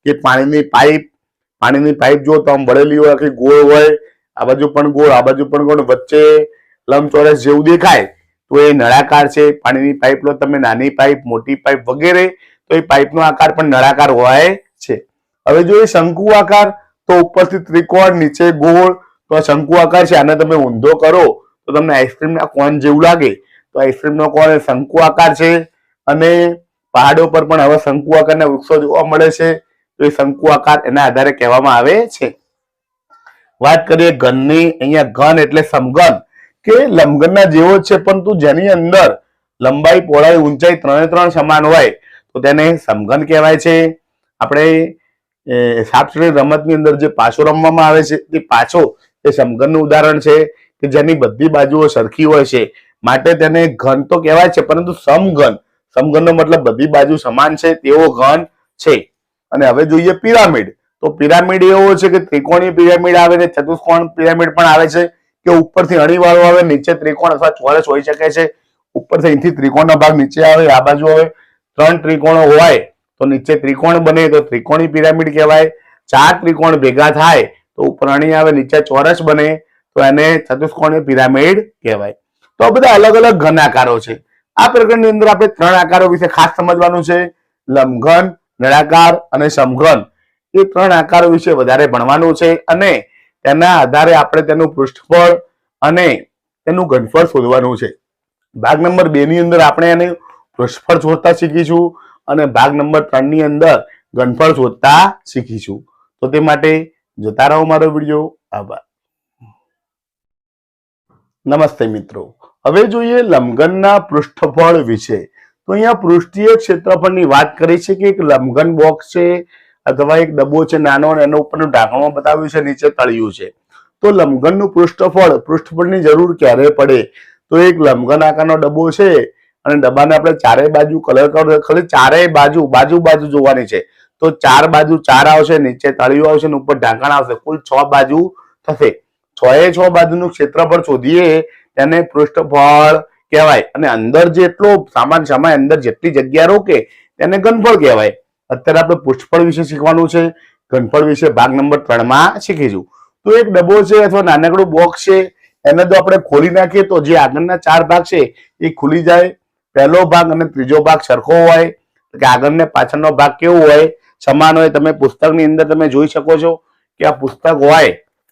કે પાણીની પાઇપ જો તો આમ વળેલી હોય, આખી ગોળ હોય, આ બાજુ પણ ગોળ, આ બાજુ પણ ગોળ, વચ્ચે લંબચોરસ જેવું દેખાય તો એ નળાકાર છે. પાણીની પાઇપ લો તમે, નાની પાઇપ, મોટી પાઇપ વગેરે, તો એ પાઇપનો આકાર પણ નળાકાર હોય છે. હવે જો એ શંકુ આકાર, તો ઉપરથી ત્રિકોણ, નીચે ગોળ, તો આ શંકુ આકાર છે. આને તમે ઊંધો કરો તો તમને આઈસ્ક્રીમના કોન જેવું લાગે, તો આઈસ્ક્રીમનો કોન એ શંકુ આકાર છે. અને પહાડો પર પણ હવે શંકુ આકારના વૃક્ષો જોવા મળે છે, તો એ શંકુ આકાર એના આધારે કહેવામાં આવે છે. વાત કરીએ ઘનની. અહીંયા ઘન એટલે સમઘન કે લંબઘનના જેવો છે, પરંતુ જેની અંદર લંબાઈ, પહોળાઈ, ઊંચાઈ ત્રણે સમાન હોય તો તેને સમઘન કહેવાય છે. આપણે સાપસીડી રમતની અંદર જે પાછો રમવામાં આવે છે તે પાછો એ સમઘનનું ઉદાહરણ છે કે જેની બધી બાજુઓ સરખી હોય છે, માટે તેને ઘન તો કહેવાય છે, પરંતુ સમઘન, સમઘનનો મતલબ બધી બાજુ સમાન છે તેવો ઘન છે. અને હવે જોઈએ પિરામિડ. તો પિરામિડ એવો છે કે ત્રિકોણીય પિરામિડ આવે છે, ચતુષ્કોણ પિરામિડ પણ આવે છે કે ઉપરથી અણીવાળો આવે, નીચે ત્રિકોણ અથવા ચોરસ હોઈ શકે છે. ઉપરથી અહીંથી ત્રિકોણનો ભાગ નીચે આવે, આ બાજુ આવે, 3 ત્રિકોણો હોય તો નીચે ત્રિકોણ બને તો ત્રિકોણી પિરામિડ કહેવાય. 4 ત્રિકોણ ભેગા થાય તો ઉપર અણી આવે, નીચે ચોરસ બને તો એને ચતુષ્કોણીય પિરામિડ કહેવાય. તો આ બધા અલગ અલગ ઘન આકારો છે. આ પ્રકરણની અંદર આપણે 3 આકારો વિશે ખાસ સમજવાનું છે: લંબઘન, નળાકાર અને સમઘન. એ 3 આકારો વિશે વધારે ભણવાનું છે અને તેના આધારે આપણે તેનું પૃષ્ઠફળ અને તેનું ઘનફળ શોધવાનું છે. ભાગ નંબર 2 ની અંદર આપણે એને પૃષ્ઠફળ શોધતા શીખીશું અને ભાગ નંબર 3 ની અંદર ઘનફળ શોધતા શીખીશું. તો તે માટે જોતા રહો મારો વિડીયો. આભાર. નમસ્તે મિત્રો, હવે જોઈએ લંબઘનના પૃષ્ઠફળ વિશે. તો અહીંયા પૃષ્ઠીય ક્ષેત્રફળની વાત કરી છે કે એક લંબઘન બોક્સ છે અથવા એક ડબ્બો છે નાનો અને એના ઉપરનું ઢાંકણું બતાવ્યું છે, નીચે તળિયું છે. તો લંબઘનનું પૃષ્ઠફળની જરૂર ક્યારે પડે? તો એક લંબઘન આકારનો ડબ્બો છે અને ડબ્બાને આપણે ચારે બાજુ કલર કરો, ખાલી ચારેય બાજુ જોવાની છે. તો ચાર બાજુ 4 આવશે, નીચે તળિયું આવશે અને ઉપર ઢાંકણ આવશે, કુલ 6 બાજુ થશે. 6 બાજુનું ક્ષેત્રફળ શોધીએ તેને પૃષ્ઠફળ કહેવાય અને અંદર જેટલો સામાન અંદર જેટલી જગ્યા રોકે તેને ઘનફળ કહેવાય. અત્યારે આપણે પૃષ્ઠફળ વિશે શીખવાનું છે. ઘનફળ વિશે ભાગ નંબર 3 માં શીખીશું. તો એક ડબ્બો છે અથવા નાનકડું બોક્સ છે, એને જો આપણે ખોલી નાખીએ તો જે આગળના 4 ભાગ છે એ ખુલી જાય. પહેલો ભાગ અને ત્રીજો ભાગ સરખો હોય કે આગળ ને પાછળનો ભાગ કેવો હોય? સમાન હોય. તમે પુસ્તકની અંદર તમે જોઈ શકો છો કે આ પુસ્તક હોય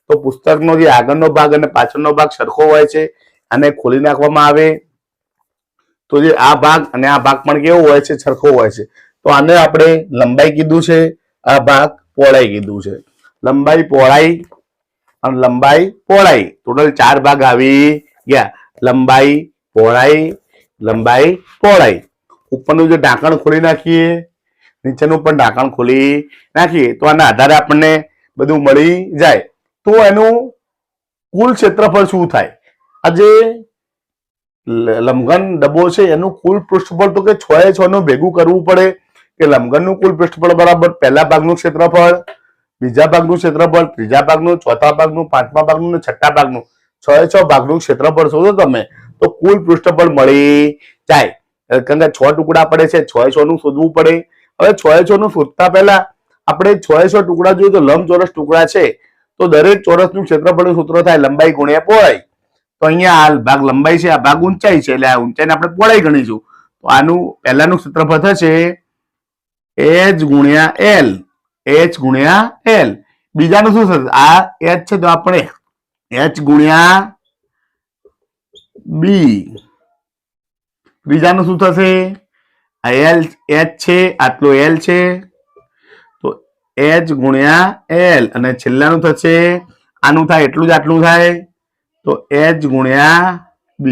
તો પુસ્તકનો જે આગળનો ભાગ અને પાછળનો ભાગ સરખો હોય છે. આને ખોલી નાખવામાં આવે તો જે આ ભાગ અને આ ભાગ પણ કેવો હોય છે? સરખો હોય છે. તો આને આપણે લંબાઈ કીધું છે, આ ભાગ પહોળાઈ કીધું છે. લંબાઈ પહોળાઈ અને લંબાઈ પહોળાઈ ટોટલ 4 ભાગ આવી ગયા. લંબાઈ પહોળાઈ. ઉપરનું જે ઢાંકણ ખોલી નાખીએ, નીચેનું પણ ઢાંકણ ખોલી નાખીએ તો આના આધારે આપણને બધું મળી જાય. તો એનું કુલ ક્ષેત્રફળ શું થાય? આ જે લંબઘન ડબ્બો છે એનું કુલ પૃષ્ઠફળ તો કે 6 નું ભેગું કરવું પડે કે લંબઘનનું કુલ પૃષ્ઠફળ બરાબર પહેલા ભાગનું ક્ષેત્રફળ, બીજા ભાગનું ક્ષેત્રફળ, ત્રીજા ભાગનું, ચોથા ભાગનું, પાંચમા ભાગનું અને છઠ્ઠા ભાગનું 6 ભાગનું ક્ષેત્રફળ શોધો તમે તો કુલ પૃષ્ઠફળ મળી જાય. કારણ કે 6 ટુકડા પડે છે, 6 નું શોધવું પડે. હવે 6 નું શોધતા પહેલા આપણે 6 ટુકડા જોઈએ તો લંબચોરસ ટુકડા છે તો દરેક ચોરસનું ક્ષેત્રફળનું સૂત્ર થાય લંબાઈ ગુણ્યા પહોળાઈ. તો અહીંયા આ ભાગ લંબાઈ છે, આ ભાગ ઊંચાઈ છે, એટલે આ ઊંચાઈને આપણે પહોળાઈ ગણીશું. તો આનું પહેલાનું ક્ષેત્રફળ થશે h ગુણ્યા l. બીજાનું શું થશે? આ h છે તો આપણે h ગુણ્યા b. ત્રીજાનું શું થશે? આ h છે, આટલો l છે તો h ગુણ્યા l. અને છેલ્લાનું થશે આનું થાય એટલું જ આટલું થાય તો h ગુણ્યા b.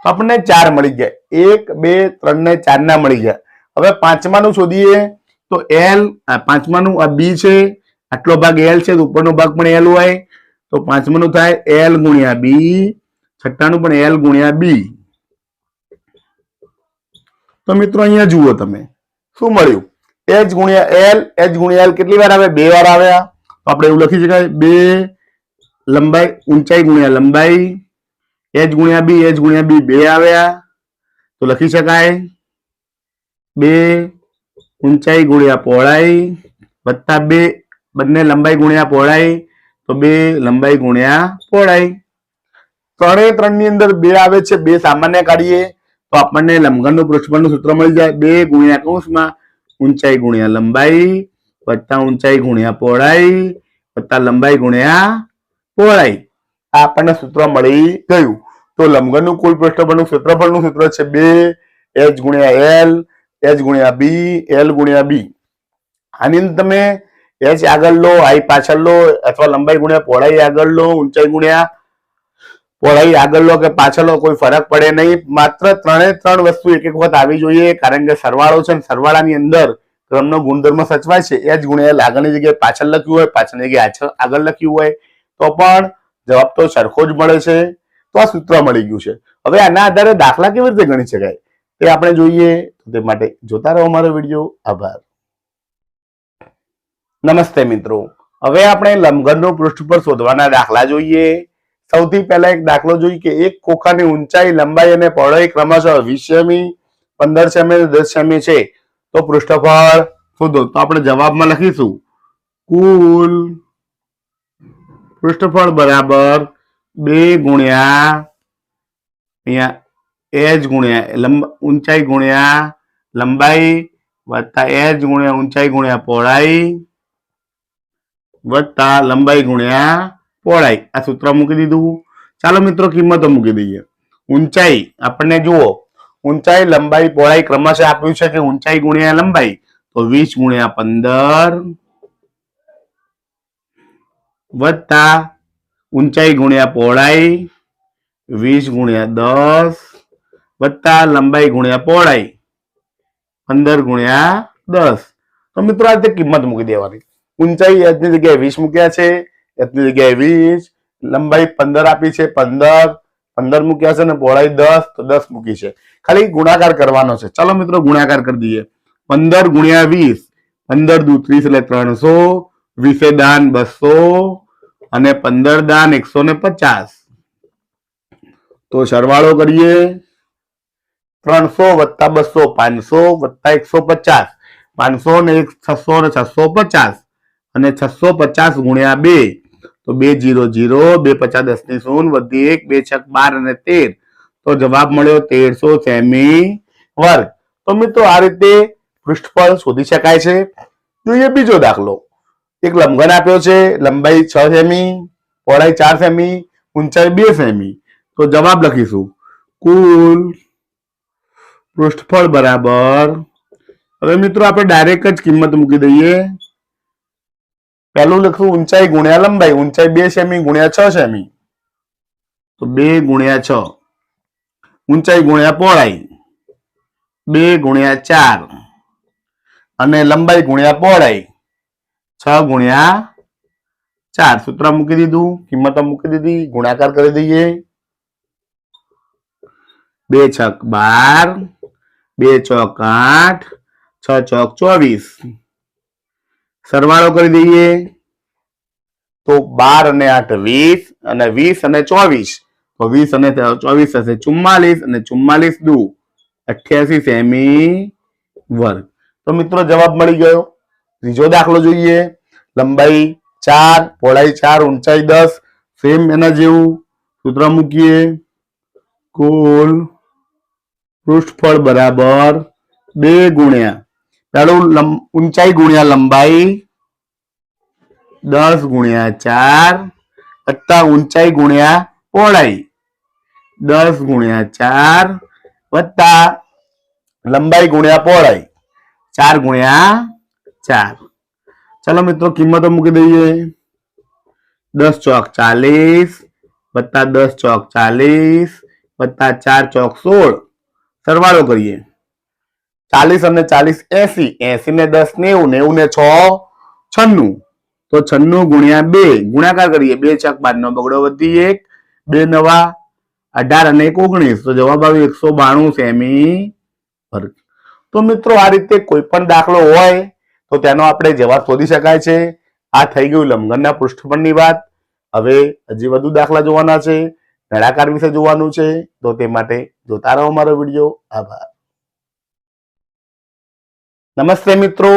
તો આપણને 4 મળી ગયા. 1 2 3 ને 4 ના મળી ગયા. હવે પાંચમાનું શોધીએ તો l, પાંચમાનું આ b છે, આટલો ભાગ l છે, ઉપરનો ભાગ પણ l હોય તો પાંચમાનું થાય l ગુણ્યા b, છઠ્ઠાનું પણ l ગુણ્યા b. તો મિત્રો અહીંયા જુઓ તમે શું મળ્યું? h ગુણ્યા l કેટલી વાર આવે? 2 વાર આવ્યા. તો આપણે એવું લખી શકાય 2 લંબાઈ ઊંચાઈ ગુણ્યા લંબાઈ, h ગુણ્યા b 2 આવ્યા તો લખી શકાય 2 ઊંચાઈ ગુણ્યા પહોળાઈ વત્તા 2 બંને લંબાઈ ગુણ્યા પહોળાઈ તો 2 લંબાઈ ગુણ્યા પહોળાઈ. 3 ની અંદર 2 આવે છે, 2 સામાન્ય કાઢીએ તો આપણને લંબઘનનું પૃષ્ઠફળનું સૂત્ર મળી જાય 2 ગુણ્યા કૌંસમાં ઊંચાઈ ગુણ્યા લંબાઈ વત્તા ઊંચાઈ ગુણ્યા પહોળાઈ વત્તા લંબાઈ ગુણ્યા પહોળાઈ. આ આપણને સૂત્ર મળી ગયું. તો લંબઘનનું કુલ પૃષ્ઠફળનું ક્ષેત્રફળનું સૂત્ર છે 2 h ગુણ્યા l, h ગુણ્યા b, l ગુણ્યા b. આની અંદર તમે h આગળ લો, i પાછળ લો અથવા લંબાઈ ગુણ્યા પહોળાઈ આગળ લો, ઊંચાઈ ગુણ્યા પહોળાઈ આગળ લો કે પાછળ લો, કોઈ ફરક પડે નહીં. માત્ર 3 વસ્તુ એક વખત આવી જોઈએ કારણ કે સરવાળો છે, સરવાળાની અંદર ક્રમનો ગુણધર્મ સચવાય છે. h ગુણ્યા l આગળની જગ્યાએ પાછળ લખ્યું હોય, પાછળની જગ્યાએ આગળ લખ્યું હોય તો પણ જવાબ તો સરખો જ મળે છે. તો આ સૂત્ર મળી ગયું છે. હવે આના આધારે દાખલા કેવી રીતે ગણી શકાય તે આપણે જોઈએ. તે માટે જોતા રહો મારો વિડીયો. આભાર. નમસ્તે મિત્રો, હવે આપણે લંબઘનનું પૃષ્ઠફળ શોધવાના દાખલા જોઈએ. સૌથી પહેલા એક દાખલો જોઈએ કે એક ખોખાની ઊંચાઈ, લંબાઈ અને પહોળાઈ ક્રમશઃ 20 સેમી, 15 સેમી અને 10 સેમી છે તો પૃષ્ઠફળ શોધો. તો આપણે જવાબમાં લખીશું કુલ પૃષ્ઠફળ બરાબર 2 ગુણ્યા અહીંયા h ગુણ્યા ઊંચાઈ ગુણ્યા લંબાઈ વત્તા h ગુણ્યા ઊંચાઈ ગુણ્યા પહોળાઈ વત્તા લંબાઈ ગુણ્યા પહોળાઈ. આ સૂત્ર મૂકી દીધું. ચાલો મિત્રો કિંમતો મૂકી દઈએ. ઊંચાઈ આપણને જુઓ, ઊંચાઈ લંબાઈ પહોળાઈ ક્રમશઃ આપ્યું છે કે ઊંચાઈ ગુણ્યા લંબાઈ તો 20 ગુણ્યા 15 વત્તા ઊંચાઈ ગુણ્યા પહોળાઈ 20 ગુણ્યા 10 વત્તા લંબાઈ ગુણ્યા પહોળાઈ 15 ગુણ્યા 10. તો મિત્રો આ રીતે કિંમત મૂકી દેવાની. ઊંચાઈ એની જગ્યાએ 20 મૂક્યા છે, એની જગ્યાએ 20, લંબાઈ 15 આપી છે, 15 મૂક્યા છે, અને પહોળાઈ 10 તો 10 મૂકી છે. ખાલી ગુણાકાર કરવાનો છે. ચાલો મિત્રો ગુણાકાર કરી દઈએ. 15 ગુણ્યા 20, 15 દુ 30 એટલે 300, 20 દાન 200 અને 15 દાન 150. તો સરવાળો કરીએ. 300 વત્તા 200 500 વત્તા 150, 500 ને 600 ને 650 અને 650 ગુણ્યા 2 તો 2 0 0, 2 50 10 ની 0 વધી 1, 2 6 12 અને 13. તો જવાબ મળ્યો 1300 સેમી વર્ગ. તો મિત્રો આ રીતે પૃષ્ઠફળ શોધી શકાય છે. જોઈએ બીજો દાખલો. એક લંબઘન આપ્યો છે, લંબાઈ 6 સેમી, પહોળાઈ 4 સેમી, ઊંચાઈ 2 સેમી. તો જવાબ લખીશું કુલ પૃષ્ઠફળ બરાબર. હવે મિત્રો આપણે ડાયરેક્ટ જ કિંમત મૂકી દઈએ. પહેલું લખશું ઊંચાઈ ગુણ્યા લંબાઈ. ઊંચાઈ 2 સેમી ગુણ્યા 6 સેમી તો 2 ગુણ્યા 6. ઊંચાઈ ગુણ્યા પહોળાઈ 2 ગુણ્યા 4 અને લંબાઈ ગુણ્યા પહોળાઈ 6 ગુણ્યા 4. સૂત્ર મૂકી દીધું, કિંમત મૂકી દીધી, ગુણાકાર કરી દઈએ. 2 6 12, 2 ચોક 8, 6 ચોક 24. સરવાળો કરી દઈએ તો 12 અને 8 20 અને 20 અને 24 તો 20 અને 24 થશે 44 અને 44 દુ 88 સેમી વર્ગ. તો મિત્રો જવાબ મળી ગયો. ત્રીજો દાખલો જોઈએ. લંબાઈ 4, પહોળાઈ 4, ઊંચાઈ 10, સેમ એના જેવું. સૂત્ર મૂકીએ કુલ પૃષ્ઠફળ બરાબર 2 ગુણ્યા પેલું ઊંચાઈ ગુણ્યા લંબાઈ 10 ગુણ્યા 4 વત્તા ઊંચાઈ ગુણ્યા પહોળાઈ 10 ગુણ્યા 4 વત્તા લંબાઈ ગુણ્યા પહોળાઈ 4 ગુણ્યા 4. ચાલો મિત્રો કિંમતો મૂકી દઈએ. 10 ચોક 40 વત્તા 10 ચોક 40 વત્તા 4 ચોક 16. સરવાળો કરીએ. 40 અને 40 80, 80 ને 10 90, 90 ને 6 96. તો 96 ગુણ્યા 2 ગુણાકાર કરીએ. 2 ચોક 12 નો બગડો વધી 1, 2 નવા 18 અને 19 તો જવાબ આવ્યો 192 સેમી વર્ગ. તો મિત્રો આ રીતે કોઈ પણ દાખલો હોય તો તેનો આપણે જવાબ શોધી શકાય છે. આ થઈ ગયું લંબઘનના પૃષ્ઠફળની વાત. હવે હજી વધુ દાખલા જોવાના છે, નળાકાર વિશે જોવાનું છે. તો તે માટે જોતા રહો મારો વિડીયો. આભાર. નમસ્તે મિત્રો.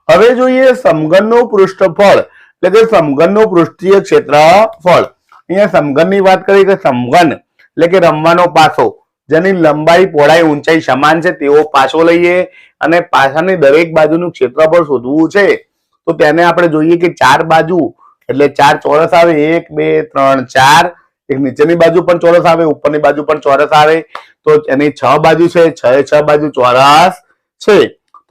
હવે જોઈએ સમઘનનું પૃષ્ઠફળ એટલે કે સમઘનનું પૃષ્ઠીય ક્ષેત્રફળ. અહીંયા સમઘનની વાત કરી કે સમઘન એટલે કે રમવાનો પાસો જેની લંબાઈ પહોળાઈ ઊંચાઈ સમાન છે તેવો પાસો લઈએ અને પાસાની દરેક બાજુનું ક્ષેત્રફળ શોધવું છે. તો તેને આપણે જોઈએ કે 4 બાજુ એટલે 4 ચોરસ આવે. 1 2 3 4. એક નીચેની બાજુ પણ ચોરસ આવે, ઉપરની બાજુ પણ ચોરસ આવે. તો એની 6 બાજુ છે, 6 બાજુ ચોરસ છે.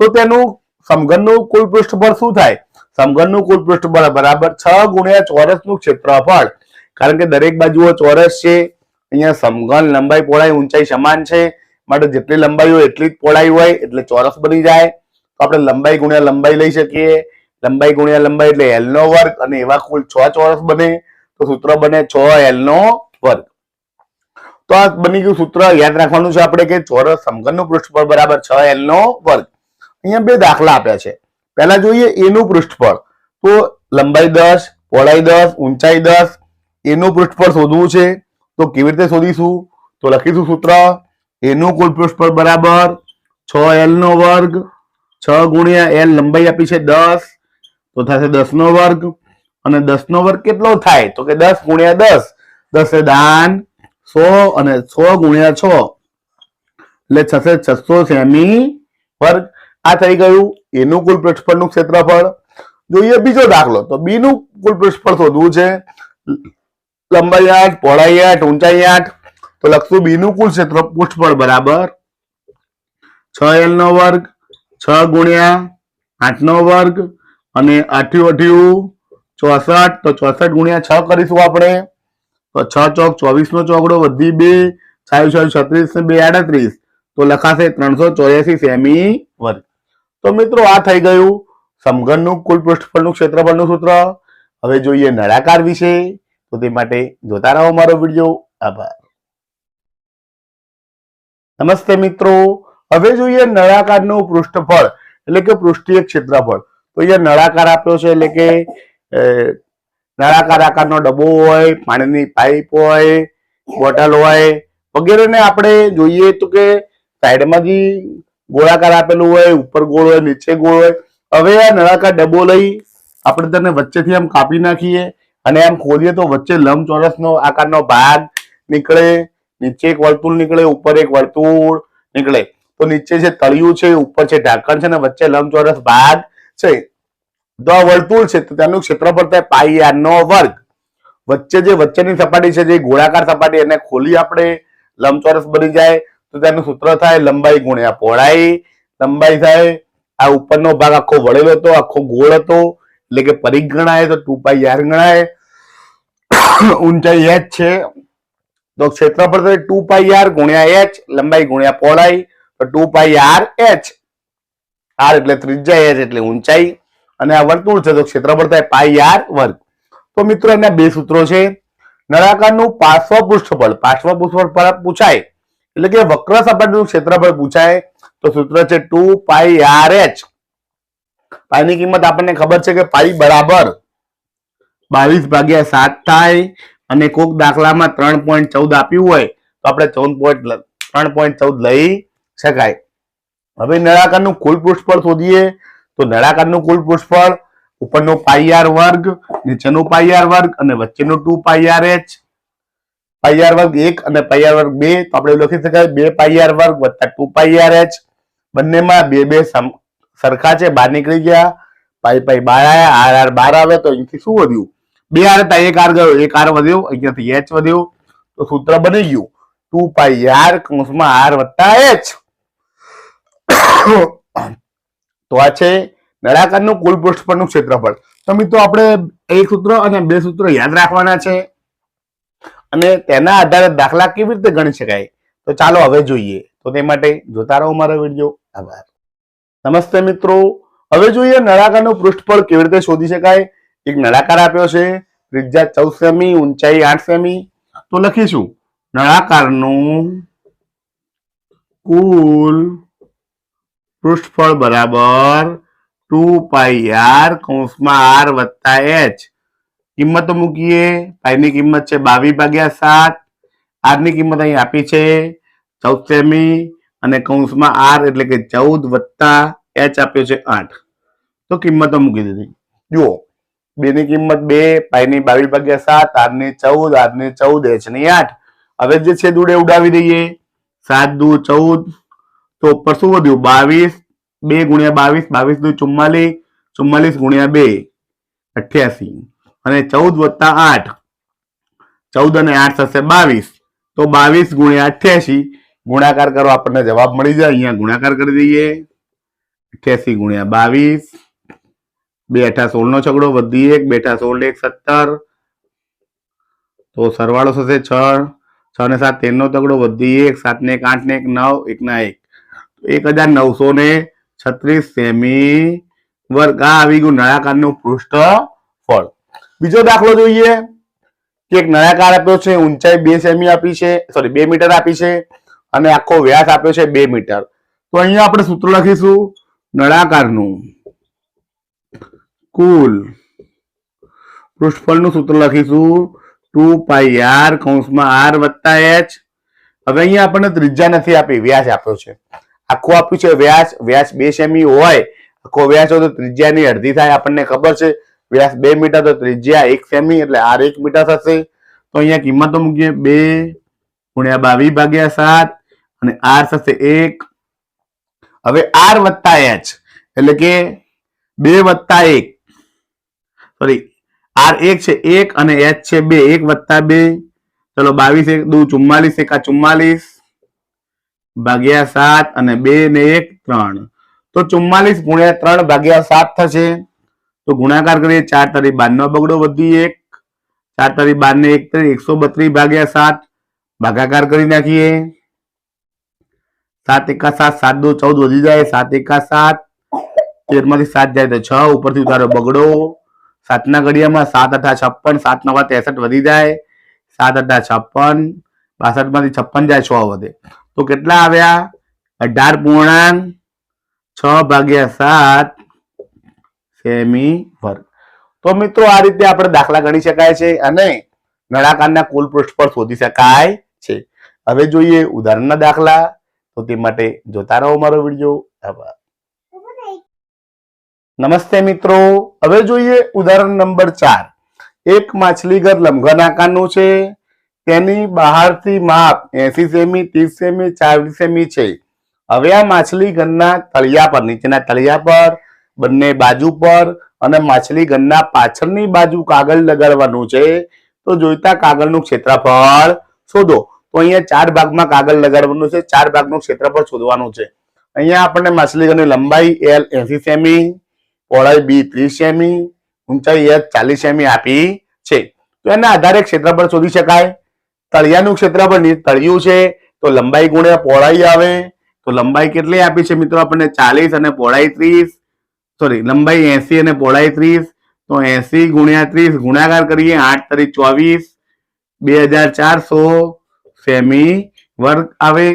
તો તેનું સમઘનનું કુલ પૃષ્ઠફળ શું થાય? સમઘનનું કુલ પૃષ્ઠફળ બરાબર 6 ગુણ્યા ચોરસનું ક્ષેત્રફળ. કારણ કે દરેક બાજુઓ ચોરસ છે. અહીંયા સમઘન લંબાઈ પહોળાઈ ઊંચાઈ સમાન છે માટે જેટલી લંબાઈ હોય એટલી જ પહોળાઈ હોય એટલે ચોરસ બની જાય. તો આપણે લંબાઈ ગુણ્યા લંબાઈ લઈ શકીએ. લંબાઈ ગુણ્યા લંબાઈ એટલે l નો વર્ગ અને એવા કુલ 6 ચોરસ બને. તો સૂત્ર બને 6l નો વર્ગ. તો આ બની ગયું સૂત્ર. યાદ રાખવાનું છે આપણે કે ચોરસ સમઘનનું પૃષ્ઠફળ બરાબર 6l નો વર્ગ. અહીંયા બે દાખલા આપ્યા છે. પહેલા જોઈએ a નું પૃષ્ઠફળ. તો લંબાઈ 10, પહોળાઈ 10, ઊંચાઈ 10, a નું પૃષ્ઠફળ શોધવું છે. તો કેવી રીતે શોધીશું? તો લખીશું સૂત્ર. a નું કુલ પૃષ્ઠફળ બરાબર 6l નો વર્ગ. 6 ગુણ્યા l લંબાઈ આપી છે 10 તો થશે 10 નો વર્ગ. અને 10 નો વર્ગ કેટલો થાય? તો કે 10 ગુણ્યા 10, 10 દાન 100 અને 100 ગુણ્યા 6 એટલે થશે 600 સેમી વર્ગ. આ થઈ ગયું a નું કુલ પૃષ્ઠફળનું ક્ષેત્રફળ. જોઈએ બીજો દાખલો. તો b નું કુલ પૃષ્ઠફળ શોધવું છે. લંબાઈ 8, પહોળાઈ 8, ઊંચાઈ 8 તો લખશું બી નું કુલ પૃષ્ઠફળ બરાબર 6l નો વર્ગ 6 ગુણ્યા 8 નો વર્ગ અને 8 64 તો 64 ગુણ્યા 6 કરીશું આપણે તો 6 ચોક 24 નો ચોકડો વધી 2 6 36 ને 2 38 તો લખાશે 384 સેમી વર્ગ। તો મિત્રો આ થઈ ગયું સમઘનનું કુલ પૃષ્ઠફળનું ક્ષેત્રફળનું સૂત્ર। હવે જોઈએ નળાકાર વિશે, તો તે માટે જોતા રહો મારો વિડીયો। આભાર। નમસ્તે મિત્રો, હવે જોઈએ નળાકારનું પૃષ્ઠફળ એટલે કે પૃષ્ઠીય ક્ષેત્રફળ। તો અહીંયા નળાકાર આપ્યો છે એટલે કે નળાકાર આકારનો ડબ્બો હોય, પાણીની પાઇપ હોય, બોટલ હોય વગેરેને આપણે જોઈએ તો કે સાઈડમાંથી ગોળાકાર આપેલું હોય, ઉપર ગોળ હોય, નીચે ગોળ હોય। હવે આ નળાકાર ડબ્બો લઈ આપણે તેને વચ્ચેથી આમ કાપી નાખીએ અને આમ ખોલીએ તો વચ્ચે લંબચોરસનો આકારનો ભાગ નીકળે, નીચે એક વર્તુળ નીકળે, ઉપર એક વર્તુળ નીકળે। તો નીચે જે તળિયું છે, ઉપર છે ઢાંકણ છે ને વચ્ચે લંબચોરસ ભાગ છે। તો આ વર્તુળ છે તો તેનું ક્ષેત્રફળ થાય પાઈ r નો વર્ગ। વચ્ચે જે વચ્ચેની સપાટી છે જે ગોળાકાર સપાટી એને ખોલી આપણે લંબચોરસ બની જાય તો તેનું સૂત્ર થાય લંબાઈ ગુણ્યા પહોળાઈ। લંબાઈ થાય આ ઉપરનો ભાગ આખો વળેલો હતો, આખો ગોળ હતો એટલે કે પરિઘ ગણાય તો 2πr ગણાય। ઊંચાઈ h છે તો ક્ષેત્રફળ થાય 2πr ગુણ્યા h, લંબાઈ ગુણ્યા પહોળાઈ તો 2πr h। r એટલે ત્રિજ્યા, h એટલે ઊંચાઈ અને આ વર્તુળ છે તો ક્ષેત્રફળ થાય પાઈ r વર્ગ। તો મિત્રો એના બે સૂત્રો છે। નળાકારનું પાર્શ્વ પૃષ્ઠફળ પૂછાય એટલે કે વક્ર સપાટીનું ક્ષેત્રફળ પૂછાય તો સૂત્ર છે 2πrh। પાઈની કિંમત આપણને ખબર છે કે પાઈ બરાબર 22/7 થાય અને કોઈક દાખલામાં 3.14 આપ્યું હોય તો આપણે 3.14 લઈ શકાય। હવે નળાકારનું કુલ પૃષ્ઠફળ શોધીએ તો નળાકારનું કુલ પૃષ્ઠફળ ઉપરનો પાઈ r વર્ગ, નીચેનો પાઈ r વર્ગ અને વચ્ચેનો 2πrh। પાઈ r વર્ગ 1 અને પાઈ r વર્ગ 2 તો આપણે લખી શકાય 2 પાઈ r વર્ગ વત્તા 2πrh। બંનેમાં 2 સરખા છે, બહાર નીકળી ગયા, પાઈ પાઈ બહાર આવ્યા, r બહાર આવે તો અહીંથી શું વધ્યું? 2 r હતા, 1 r ગયો, 1 r વધ્યો, અહીંયાથી h વધ્યો તો સૂત્ર બની ગયું 2πr કૌંસમાં r વત્તા h। તો આ છે નળાકારનું કુલ પૃષ્ઠફળનું ક્ષેત્રફળ। તો મિત્રો આપણે એક સૂત્ર અને બે સૂત્ર યાદ રાખવાના છે અને તેના આધારે દાખલા કેવી રીતે ગણી શકાય તો ચાલો હવે જોઈએ। તો તે માટે જોતા રહો મારો વિડીયો। આભાર। નમસ્તે મિત્રો, હવે જોઈએ નળાકારનું પૃષ્ઠફળ કેવી રીતે શોધી શકાય। એક નળાકાર આપ્યો છે, ત્રિજ્યા 14 સેમી, ઊંચાઈ 8 સેમી। તો લખીશું નળાકારનું કુલ પૃષ્ઠફળ બરાબર 2πr કૌંસમાં r વત્તા h। કિંમતો મૂકીએ, પાઈની કિંમત છે 22/7, r ની કિંમત અહીં આપી છે 14 સેમી અને કૌંસમાં r એટલે કે 14 વત્તા h આપ્યો છે 8। તો કિંમતો મૂકી દીધી। જુઓ 2 ની કિંમત 2, પાઈની 22/7, r ની 14, r ની 14, h ની 8। હવે જે છેદ ઉડે ઉડાવી દઈએ, 7 દુ 14 તો ઉપર શું વધ્યું 22, 2 ગુણ્યા 22, 22 દુ 44, 44 ગુણ્યા 2 88 અને 14 વત્તા 8, 14 અને 8 થશે 22 તો 22 ગુણ્યા 88 ગુણાકાર કરો આપણને જવાબ મળી જાય। અહીંયા ગુણાકાર કરી દઈએ 88 ગુણ્યા 22, 2 8 16 નો છગડો વધી 1, 2 8 16, 1 17 તો સરવાળો થશે 6, 6 ને 7 13 નો તગડો વધી 1, 7 ને 1 8 ને 1 9, 1 ના 1 1936 સેમી વર્ગ। આ આવી ગયું નળાકારનું પૃષ્ઠફળ। બીજો દાખલો જોઈએ કે એક નળાકાર આપ્યો છે, ઊંચાઈ 2 સેમી આપી છે, સોરી 2 મીટર આપી છે અને આખો વ્યાસ આપ્યો છે 2 મીટર। તો અહીંયા આપણે સૂત્ર લખીશું નળાકારનું કુલ પૃષ્ઠફળનું સૂત્ર લખીશું 2πr કૌંસમાં r વત્તા h। હવે અહીંયા આપણને ત્રિજ્યા નથી આપી, વ્યાસ આપ્યો છે, આખું આપ્યું છે વ્યાસ। વ્યાસ 2 સેમી હોય, આખો વ્યાસ હોય તો ત્રિજ્યાની અડધી થાય, આપણને ખબર છે વ્યાસ 2 મીટર તો ત્રિજ્યા 1 સેમી એટલે r 1 મીટર થશે। તો અહીંયા કિંમતો મૂકીએ 2 ગુણ્યા 22/7 અને r થશે 1। હવે r વત્તા h એટલે કે 2 વત્તા 1, સોરી r 1 છે 1 અને h છે 2, 1 વત્તા 2 ચલો 22 × 2 44 × 44 ભાગ્યા 7 અને 2 ને 1 3. તો 44 × 3 ભાગ્યા 7 થશે. તો ગુણાકાર કરીએ 4 તારી 12 નો બગડો વધી 1, 4 તારી 12 ને 1 તારી 132 ભાગ્યા 7. ભાગાકાર કરી નાખીએ. 7 × 7 7 × 2 14 વધી જાય. 7 × 7 13 માંથી 7 જાય તો 6 ઉપરથી ઉતારો બગડો. 7 ના ઘડિયામાં 7 × 8 56 7 × 9 63 વધી જાય. 7 × 8 56 62 માંથી 56 જાય 6 વધે. તો કેટલા આવ્યા? 18.6 ભાગ્યા 7 સેમી વર્ગ. તો મિત્રો આ રીતે આપણે દાખલા ગણી શકાય છે અને નળાકારના કુલ પૃષ્ઠફળ શોધી શકાય છે. હવે જોઈએ ઉદાહરણના દાખલા. તો તે માટે જોતા રહો મારો વિડીયો. આભાર. નમસ્તે મિત્રો, હવે જોઈએ ઉદાહરણ નંબર 4. એક માછલી ઘર લંબઘન આકારનું છે. તેની બહારથી માપ 80 સેમી, 30 સેમી, 40 સેમી છે. હવે આ માછલી ઘરના તળિયા પર, નીચેના તળિયા પર, બંને બાજુ પર અને માછલી ઘરના પાછળની બાજુ કાગળ લગાડવાનું છે. તો જોઈતા કાગળનું ક્ષેત્રફળ શોધો. તો અહીંયા 4 ભાગમાં કાગળ લગાડવાનું છે. 4 ભાગનું ક્ષેત્રફળ શોધવાનું છે. અહીંયા આપણને માછલી ઘરની લંબાઈ L 80 સેમી, પહોળાઈ B 30 સેમી, ઊંચાઈ H 40 સેમી આપી છે. તો એના આધારે ક્ષેત્રફળ શોધી શકાય. તળિયાનું ક્ષેત્રફળ તળિયું છે તો લંબાઈ ગુણ્યા પહોળાઈ આવે. તો લંબાઈ કેટલી આપી છે મિત્રો? આપણને 40 અને પહોળાઈ 30, સોરી લંબાઈ 80 અને પહોળાઈ 30. તો 80 × 30 ગુણાકાર કરીએ 8 તારી 24 2400 સેમી વર્ગ આવે.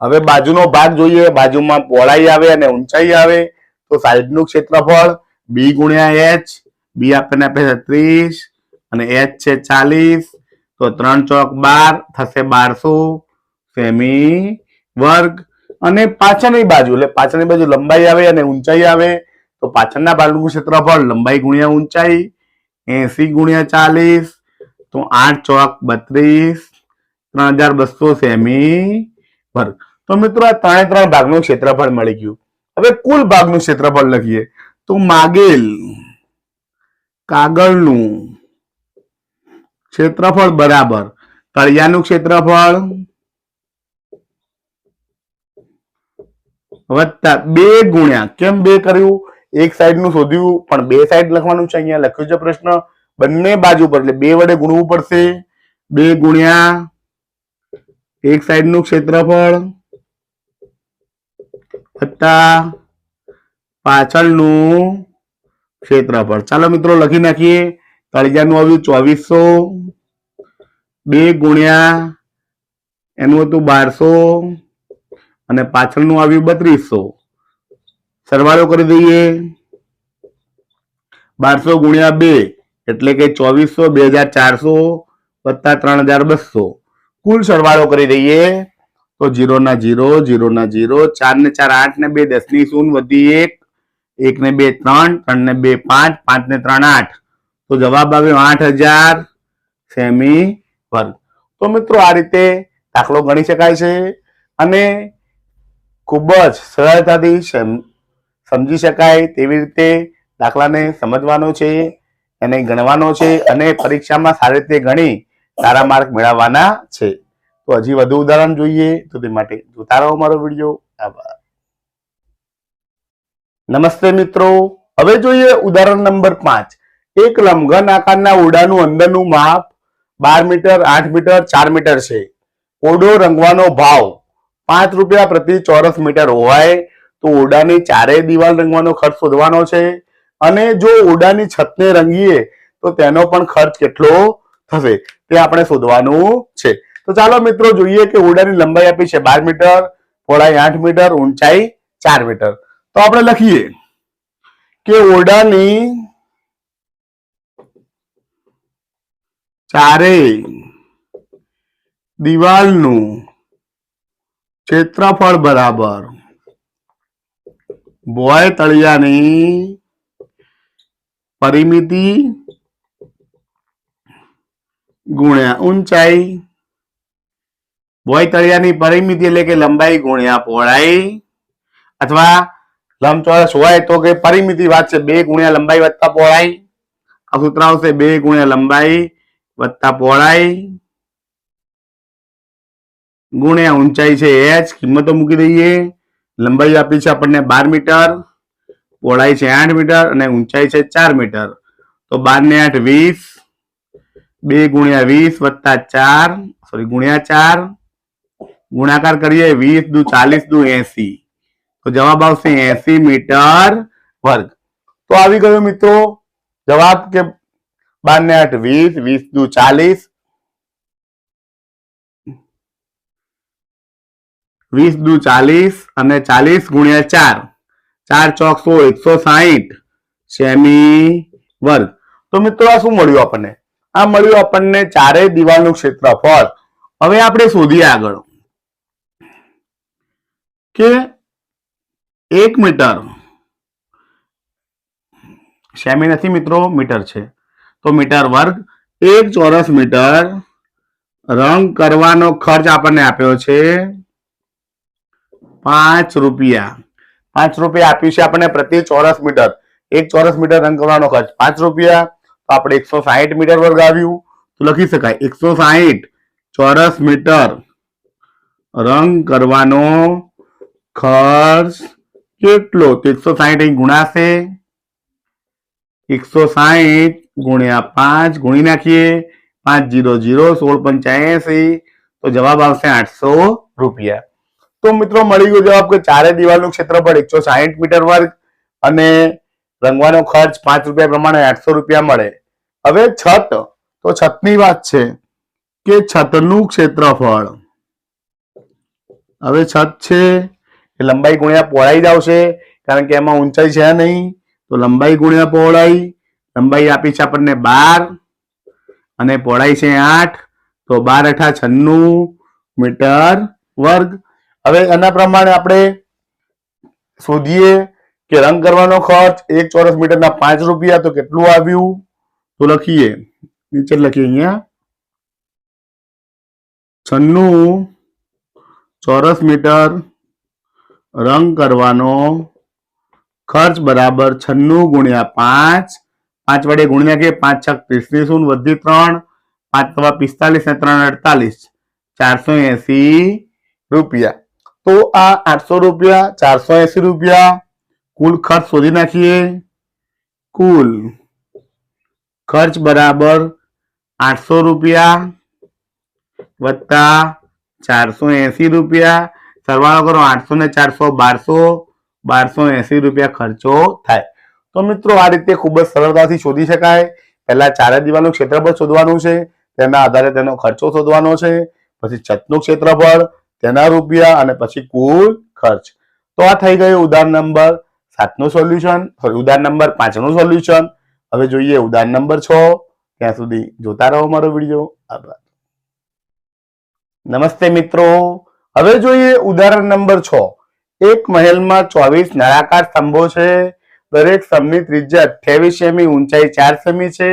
હવે બાજુનો ભાગ જોઈએ. બાજુમાં પહોળાઈ આવે અને ઊંચાઈ આવે. તો સાઈડનું ક્ષેત્રફળ B × H. B આપણને આપે છે 30 અને H છે 40. તો 3 ચોક 12 થશે 1200 સેમી વર્ગ. અને પાછળની બાજુ, એટલે પાછળની બાજુ લંબાઈ આવે અને ઊંચાઈ આવે. તો પાછળના ભાગનું ક્ષેત્રફળ લંબાઈ ગુણ્યા ઊંચાઈ 80 × 40. તો 8 ચોક 32 3200 સેમી વર્ગ. તો મિત્રો આ 3 ભાગનું ક્ષેત્રફળ મળી ગયું. હવે કુલ ભાગનું ક્ષેત્રફળ લખીએ. તો માગેલ કાગળનું ક્ષેત્રફળ બરાબર તળિયાનું ક્ષેત્રફળ વત્તા 2 ગુણ્યા, કેમ 2 કર્યું? એક સાઈડ નું શોધ્યું પણ 2 સાઈડ લખવાનું છે. અહીંયા લખ્યું છે પ્રશ્ન બંને બાજુ પર, એટલે 2 વડે ગુણવું પડશે. 2 ગુણ્યા એક સાઈડ નું ક્ષેત્રફળ વત્તા પાછળનું ક્ષેત્રફળ. ચાલો મિત્રો લખી નાખીએ. તળિયાનું આવ્યું 2400, 2 ગુણ્યા એનું હતું 1200 અને પાછળનું આવ્યું 3200. સરવાળો કરી દઈએ. 1200 ગુણ્યા 2 એટલે કે 2400, 2400 વત્તા 3200. કુલ સરવાળો કરી દઈએ. તો 0 ના 0, 0 ના 0, 4 ને 4 8 ને 2 10 ની 0 વધી 1, 1 ને 2 3, 3 ને 2 5, 5 ને 3 8. તો જવાબ આવ્યો 8000 સેમી વર્ગ. તો મિત્રો આ રીતે દાખલો ગણી શકાય છે અને ખૂબ જ સરળતાથી સમજી શકાય તેવી રીતે દાખલાને સમજવાનો છે અને ગણવાનો છે અને પરીક્ષામાં સારી રીતે ગણી સારા માર્ક મેળવવાના છે. તો હજી વધુ ઉદાહરણ જોઈએ તો તે માટે જોતા રહો મારો વિડીયો. આભાર. નમસ્તે મિત્રો, હવે જોઈએ ઉદાહરણ નંબર 5. એક લંબઘન આકારના ઓરડાનું અંદરનું માપ 12 મીટર, 8 મીટર, 4 મીટર છે. ઓરડો રંગવાનો ભાવ 5 રૂપિયા પ્રતિ ચોરસ મીટર હોય તો ઓરડાની ચારેય દિવાલ રંગવાનો ખર્ચ શોધવાનો છે. અને જો ઓરડાની છતને રંગીએ તો તેનો પણ ખર્ચ કેટલો થશે તે આપણે શોધવાનું છે. તો ચાલો મિત્રો જોઈએ કે ઓરડાની લંબાઈ આપી છે 12 મીટર, પહોળાઈ 8 મીટર, ઊંચાઈ 4 મીટર. તો આપણે લખીએ કે ઓરડાની ચારેય દિવાલનું ક્ષેત્રફળ બરાબર બોય તળિયાની પરિમિતિ ગુણ્યા ઊંચાઈ. બોય તળિયાની પરિમિતિ એટલે કે લંબાઈ ગુણ્યા પહોળાઈ, અથવા લંબચોરસ હોય તો કે પરિમિતિ વાત છે 2 ગુણ્યા લંબાઈ વત્તા પહોળાઈ. આ સૂત્ર આવશે 2 ગુણ્યા લંબાઈ વત્તા પહોળાઈ ગુણ્યા ઊંચાઈ છે h, કિંમતો મૂકી દઈએ. લંબાઈ આપી છે આપણને 12 મીટર, પહોળાઈ છે 8 મીટર અને ઊંચાઈ છે 4 મીટર. તો 12 ને 8 20, 2 ગુણ્યા 20 વત્તા 4, સોરી ગુણ્યા 4, ગુણાકાર કરીએ 20 દુ 40 દુ 80. તો જવાબ આવશે 80 મીટર વર્ગ. તો આવી ગયો મિત્રો જવાબ કે 12 ને 8 20, 20 દુ 40, 20 દુ 40 અને 40 ગુણ્યા 4, 4 ચોક 16, 160 સેમી વર્ગ. તો મિત્રો આ શું મળ્યું આપણને? આ મળ્યું આપણને ચારે દિવાલનું ક્ષેત્રફળ. હવે આપણે શોધીએ આગળ કે 1 મીટર, સેમી નથી મિત્રો, મીટર છે. તો મીટર વર્ગ, 1 ચોરસ મીટર રંગ કરવાનો ખર્ચ આપણને આપ્યો છે 5 રૂપિયા. 5 રૂપિયા આપ્યું છે આપણને પ્રતિ ચોરસ મીટર. 1 ચોરસ મીટર રંગ કરવાનો ખર્ચ 5 રૂપિયા. તો આપણે 160 મીટર વર્ગ આવ્યું. તો લખી શકાય 160 ચોરસ મીટર રંગ કરવાનો ખર્ચ કેટલો? તો 160 અહીં ગુણાશે, 160 ગુણ્યા 5 ગુણી નાખીએ, 5 0 0, 16 85. તો જવાબ આવશે 800 રૂપિયા. તો મિત્રો મળી ગયો જવાબ કે ચારે દિવાલનું ક્ષેત્રફળ 160 મીટર વર્ગ અને રંગવાનો ખર્ચ 5 રૂપિયા પ્રમાણે 800 રૂપિયા મળે. હવે છત, તો છતની વાત છે કે છતનું ક્ષેત્રફળ. હવે છત છે એ લંબાઈ ગુણ્યા પહોળાઈ જ આવશે કારણ કે એમાં ઊંચાઈ છે નહીં. તો લંબાઈ ગુણ્યા પહોળાઈ, લંબાઈ આપી છે આપણને 12 અને પહોળાઈ છે 8. તો 12 × 96 મીટર વર્ગ. હવે એના પ્રમાણે આપણે શોધીએ કે રંગ કરવાનો ખર્ચ 1 ચોરસ મીટરના 5 રૂપિયા. તો કેટલું આવ્યું? તો લખીએ, નીચે લખીએ અહીંયા 96 ચોરસ મીટર રંગ કરવાનો ખર્ચ બરાબર 96 ગુણ્યા 5, 5 વડે ગુણી નાખીએ, 5 છક 30 શૂન્ય વધી 3, 5 તવા 45 ને 3 48, 480 રૂપિયા. તો આ 800 રૂપિયા, 480 રૂપિયા કુલ ખર્ચ શોધી નાખીએ. કુલ ખર્ચ બરાબર 800 રૂપિયા વત્તા 480 રૂપિયા. સરવાળો કરો 800 ને 400, 1280 રૂપિયા ખર્ચો થાય. તો મિત્રો આ રીતે ખૂબ જ સરળતાથી શોધી શકાય. પહેલા ચારે દિવાલનું ક્ષેત્રફળ શોધવાનું છે, તેના આધારે તેનો ખર્ચો શોધવાનો છે, પછી છતનું ક્ષેત્રફળ, તેના રૂપિયા અને પછી કુલ ખર્ચ. તો આ થઈ ગયું ઉદાહરણ નંબર 7 નું સોલ્યુશન, ઉદાહરણ નંબર 5 નું સોલ્યુશન. હવે જોઈએ ઉદાહરણ નંબર 6. ત્યાં સુધી જોતા રહો મારો વિડીયો. આભાર. નમસ્તે મિત્રો. હવે જોઈએ ઉદાહરણ નંબર 6. એક મહેલમાં 24 નળાકાર સ્તંભો છે. દરેક સ્તંભની ત્રિજ્યા 28 સેમી, ઊંચાઈ 4 સેમી છે.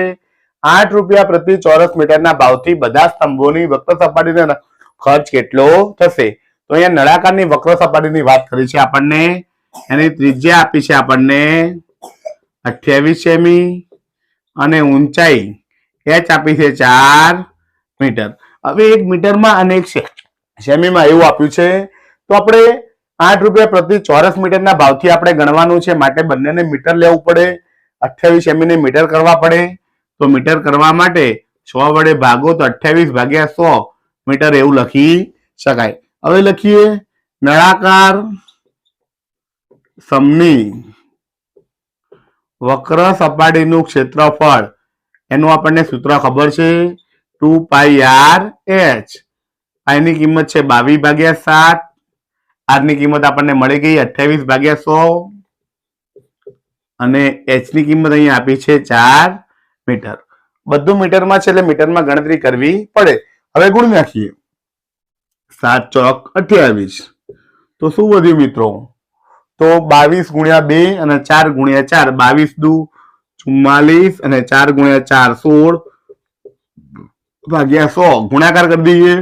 8 રૂપિયા પ્રતિ ચોરસ મીટરના ભાવથી બધા સ્તંભોની વક્ર સપાટીનો ખર્ચ કેટલો થશે? તો અહીંયા નળાકારની વક્ર સપાટીની વાત કરી છે આપણને. એની ત્રિજ્યા આપી છે આપણને 28 સેમી અને ઊંચાઈ h આપી છે 4 મીટર. હવે 1 મીટરમાં અને 1 સેમીમાં એવું આપ્યું છે. તો આપણે 8 રૂપિયા પ્રતિ ચોરસ મીટરના ભાવથી આપણે ગણવાનું છે, માટે બંનેને મીટર લેવું પડે. 28 સેમીને મીટર કરવા પડે. તો મીટર કરવા માટે 100 વડે ભાગો તો 28 ભાગ્યા 100 મીટર એવું લખી શકાય. હવે લખીએ નળાકાર સ્તંભની વક્ર સપાટીનું ક્ષેત્રફળ. એનું આપણને સૂત્ર ખબર છે 2πr/h. ની કિંમત છે 22/7. r ની કિંમત આપણને મળી ગઈ 28/100 અને h ની કિંમત અહીંયા આપી છે 4 મીટર. બધું મીટરમાં છે એટલે મીટરમાં ગણતરી કરવી પડે. હવે ગુણી નાખીએ, 7 ચોક 28. તો શું વધ્યું મિત્રો? તો 22 ગુણ્યા 2 અને 4 ગુણ્યા 4, 22 દુ 44 અને 4 ગુણ્યા 4 16 ભાગ્યા 100. ગુણાકાર કરી દઈએ,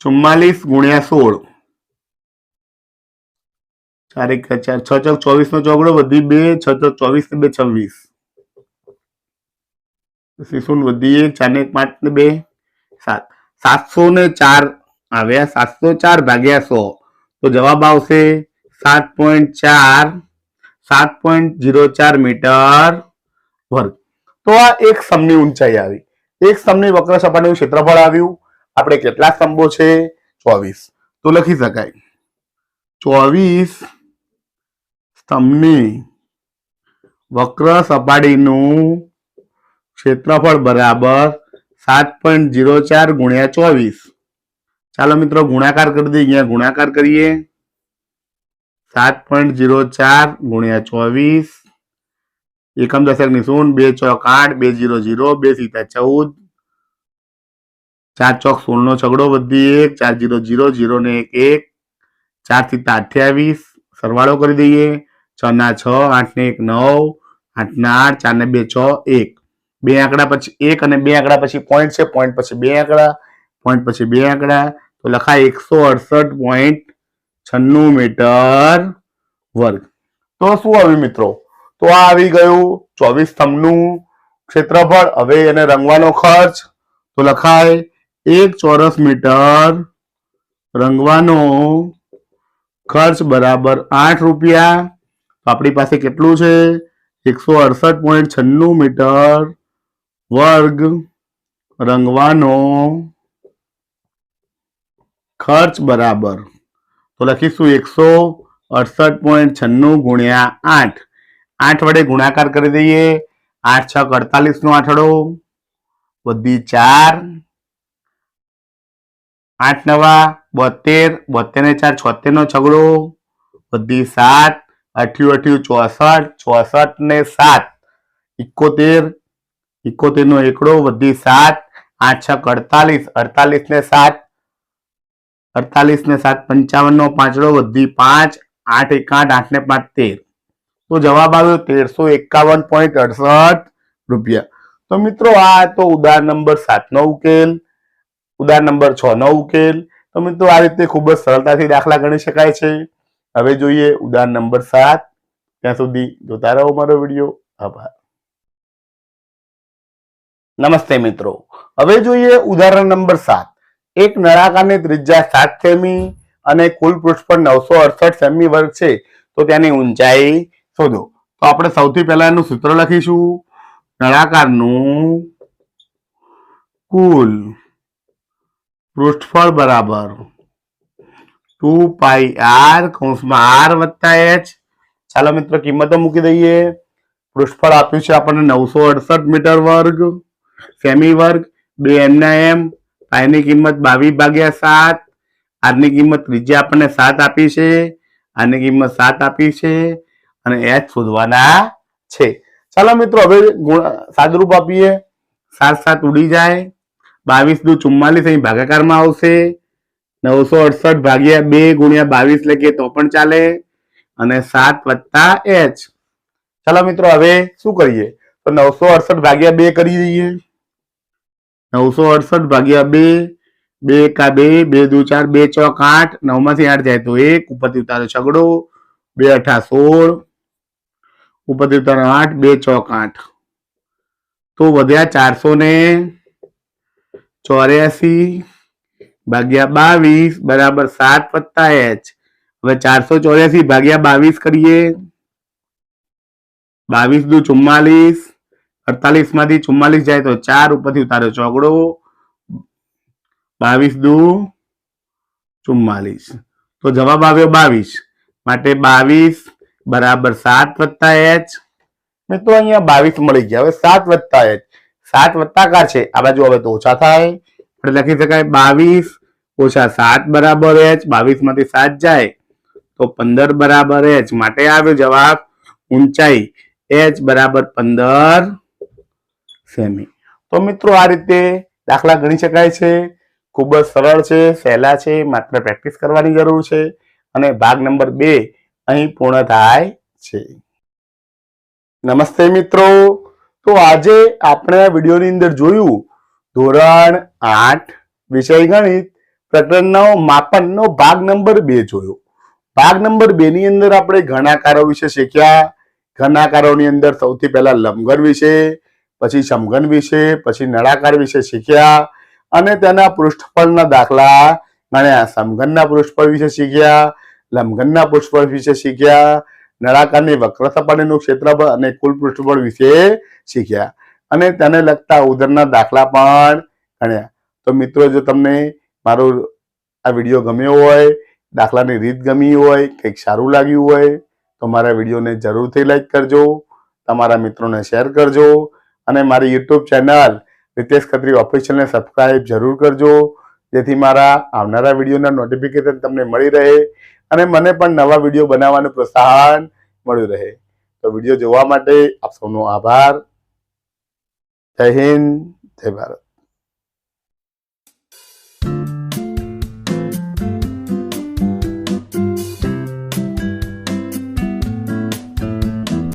44 ગુણ્યા 16, 4 1 4, 6 ચોક 24 નો ચોગડો વધી 2, 6 ચોક 24 ને 2 26, શૂન્ય વધી 1, 4 ને 1 5 ને 2 7. 704 આવ્યા. 704 ભાગ્યા 100 તો જવાબ આવશે 7.04 મીટર વર્ગ. તો આ એક સ્તંભની ઊંચાઈ આવી. એક સ્તંભની વક્ર સપાટીનું ક્ષેત્રફળ આવ્યું. આપણે કેટલા સ્તંભો છે? 24. તો લખી શકાય 24 સ્તંભની વક્ર સપાટીનું ક્ષેત્રફળ બરાબર 7.04 ગુણ્યા 24. ચાલો મિત્રો ગુણાકાર કરી દઈએ. અહીંયા ગુણાકાર કરીએ. 7.04 ગુણ્યા 24. એકમ દશકની 0, 2 ચોક 8, 2 0 0, 2 સીતા 14, 4 ચોક 16 નો છગડો વધી 1, 4 0 0 0 ને 1 1, 4 સીતા 28. સરવાળો કરી દઈએ. 6 ના 6, 8 ને 1 9, 8 ના 8, 4 ને 2 6 1. બે આંકડા પછી 1 અને બે આંકડા પછી પોઈન્ટ છે. પોઈન્ટ પછી બે આંકડા, પોઈન્ટ પછી બે આંકડા, તો લખાય 168.96 મીટર વર્ગ. તો શું આવ્યું મિત્રો? તો આ આવી ગયું 24 સ્તંભનું ક્ષેત્રફળ. હવે એને રંગવાનો ખર્ચ તો લખાય 1 ચોરસ મીટર રંગવાનો ખર્ચ બરાબર 8 રૂપિયા. તો આપણી પાસે કેટલું છે? 168.96 મીટર વર્ગ રંગવાનો ખર્ચ બરાબર, તો લખીશું 168.96 ગુણ્યા 8. 8 વડે ગુણાકાર કરી દઈએ. 8 6 48 નો આઠડો વધી 4, 8 9 72, 72 ને 4 76 નો છગડો વધી 7, 8 8 64, 64 ને 7 71, 71 નો એકડો વધી 7, 8 6 48, 48 ને 7, 48 ને 7 55 નો પાંચડો વધી 5, 8 1 8, 8 ને 5 13. તો જવાબ આવ્યો 1351.68 રૂપિયા. તો મિત્રો આ તો ઉદાહરણ નંબર 7 નો ઉકેલ. ઉદાહરણ નંબર 6 નો ઉકેલ. તો મિત્રો આ રીતે ખૂબ જ સરળતાથી દાખલા ગણી શકાય છે. હવે જોઈએ ઉદાહરણ નંબર 7. ત્યાં સુધી જોતા રહો મારો વિડીયો. આભાર. નમસ્તે મિત્રો. હવે જોઈએ ઉદાહરણ નંબર 7. એક નળાકારની ત્રિજ્યા 7 સેમી અને કુલ પૃષ્ઠફળ 968 સેમી વર્ગ છે. તો તેની ઊંચાઈ શોધો. તો આપણે સૌથી પહેલા એનું સૂત્ર લખીશું. નળાકારનું કુલ પૃષ્ઠફળ બરાબર 2πr કૌંસમાં r વત્તા h. ચાલો મિત્રો કિંમતો મૂકી દઈએ. પૃષ્ઠફળ આપ્યું છે આપણને 968 મીટર વર્ગ સેમી વર્ગ. 2 m ના m. પાઈની કિંમત 22/7. r ની કિંમત ત્રિજ્યા આપણને 7 આપી છે. આની કિંમત 7 આપી છે અને h શોધવાના છે. ચાલો મિત્રો હવે સાદરૂપ આપીએ. 7 7 ઉડી જાય. 22 દુ 44 અહીં ભાગાકારમાં આવશે. 968 ભાગ્યા 2 ગુણ્યા 22 લખીએ તો પણ ચાલે. અને 7 વત્તા h. ચાલો મિત્રો હવે શું કરીએ? તો 968 ભાગ્યા 2 કરી દઈએ. 968 ભાગ્યા 2, 2 કા 2, 2 દુ 4, 2 ચોક 8, 9 માંથી 8 જાય તો 1, ઉપરથી ઉતારો છગડો, 2 8 16, ઉપરથી ઉતારો 8, 2 ચોક 8. તો વધ્યા 484 ભાગ્યા 22 બરાબર 7 વત્તા h. હવે 484 ભાગ્યા 22 કરીએ. 22 દુ 44, 48 માંથી 44 જાય તો 4, ઉપરથી ઉતારો ચોગડો, 22 દુ 44. તો જવાબ આવ્યો 22. માટે 22 બરાબર 7 વત્તા h. મિત્રો અહીંયા 22 મળી ગયા. હવે 7 વત્તા h. 7 વત્તાકાર છે. આ બાજુ હવે તો ઓછા થાય. આપણે લખી શકાય 22 ઓછા 7 બરાબર h. 22 માંથી 7 જાય તો 15 બરાબર h. માટે આવ્યો જવાબ ઊંચાઈ h બરાબર 15 સેમી. તો મિત્રો આ રીતે દાખલા ગણી શકાય છે. ખૂબ જ સરળ છે, સહેલા છે, માત્ર પ્રેક્ટિસ કરવાની જરૂર છે. અને ભાગ નંબર 2 અહીં પૂર્ણ થાય છે. નમસ્તે મિત્રો. તો આજે આપણે આ વિડીયોની અંદર જોયું ધોરણ 8 વિષય ગણિત પ્રકરણ 9 માપનનો ભાગ નંબર 2 જોયો. ભાગ નંબર 2 ની અંદર આપણે ઘનાકારો વિશે શીખ્યા. ઘનાકારોની અંદર સૌથી પહેલા લંબઘન વિશે, પછી સમઘન વિશે, પછી નળાકાર વિશે શીખ્યા. અને તેના પૃષ્ઠફળના દાખલા ગણ્યા. સમઘનના પૃષ્ઠફળ વિશે શીખ્યા, લંબઘનના પૃષ્ઠફળ વિશે શીખ્યા, નળાકારની વક્ર સપાટીનું ક્ષેત્રફળ અને કુલ પૃષ્ઠફળ વિશે શીખ્યા અને તેને લગતા ઉદાહરણના દાખલા પણ ગણ્યા. તો મિત્રો, જો તમને મારો આ વિડીયો ગમ્યો હોય, દાખલાની રીત ગમી હોય, કંઈક સારું લાગ્યું હોય તો મારા વિડીયોને જરૂરથી લાઈક કરજો, તમારા મિત્રોને શેર કરજો અને મારી યુટ્યુબ ચેનલ રિતેશ ખત્રી ઓફિશિયલને સબસ્ક્રાઇબ જરૂર કરજો, જેથી મારા આવનારા વિડીયોના નોટિફિકેશન તમને મળી રહે અને મને પણ નવા વિડીયો બનાવવાનું પ્રોત્સાહન મળ્યું રહે. તો વિડીયો જોવા માટે આપ સૌનો આભાર. જય હિન્દ, જય ભારત.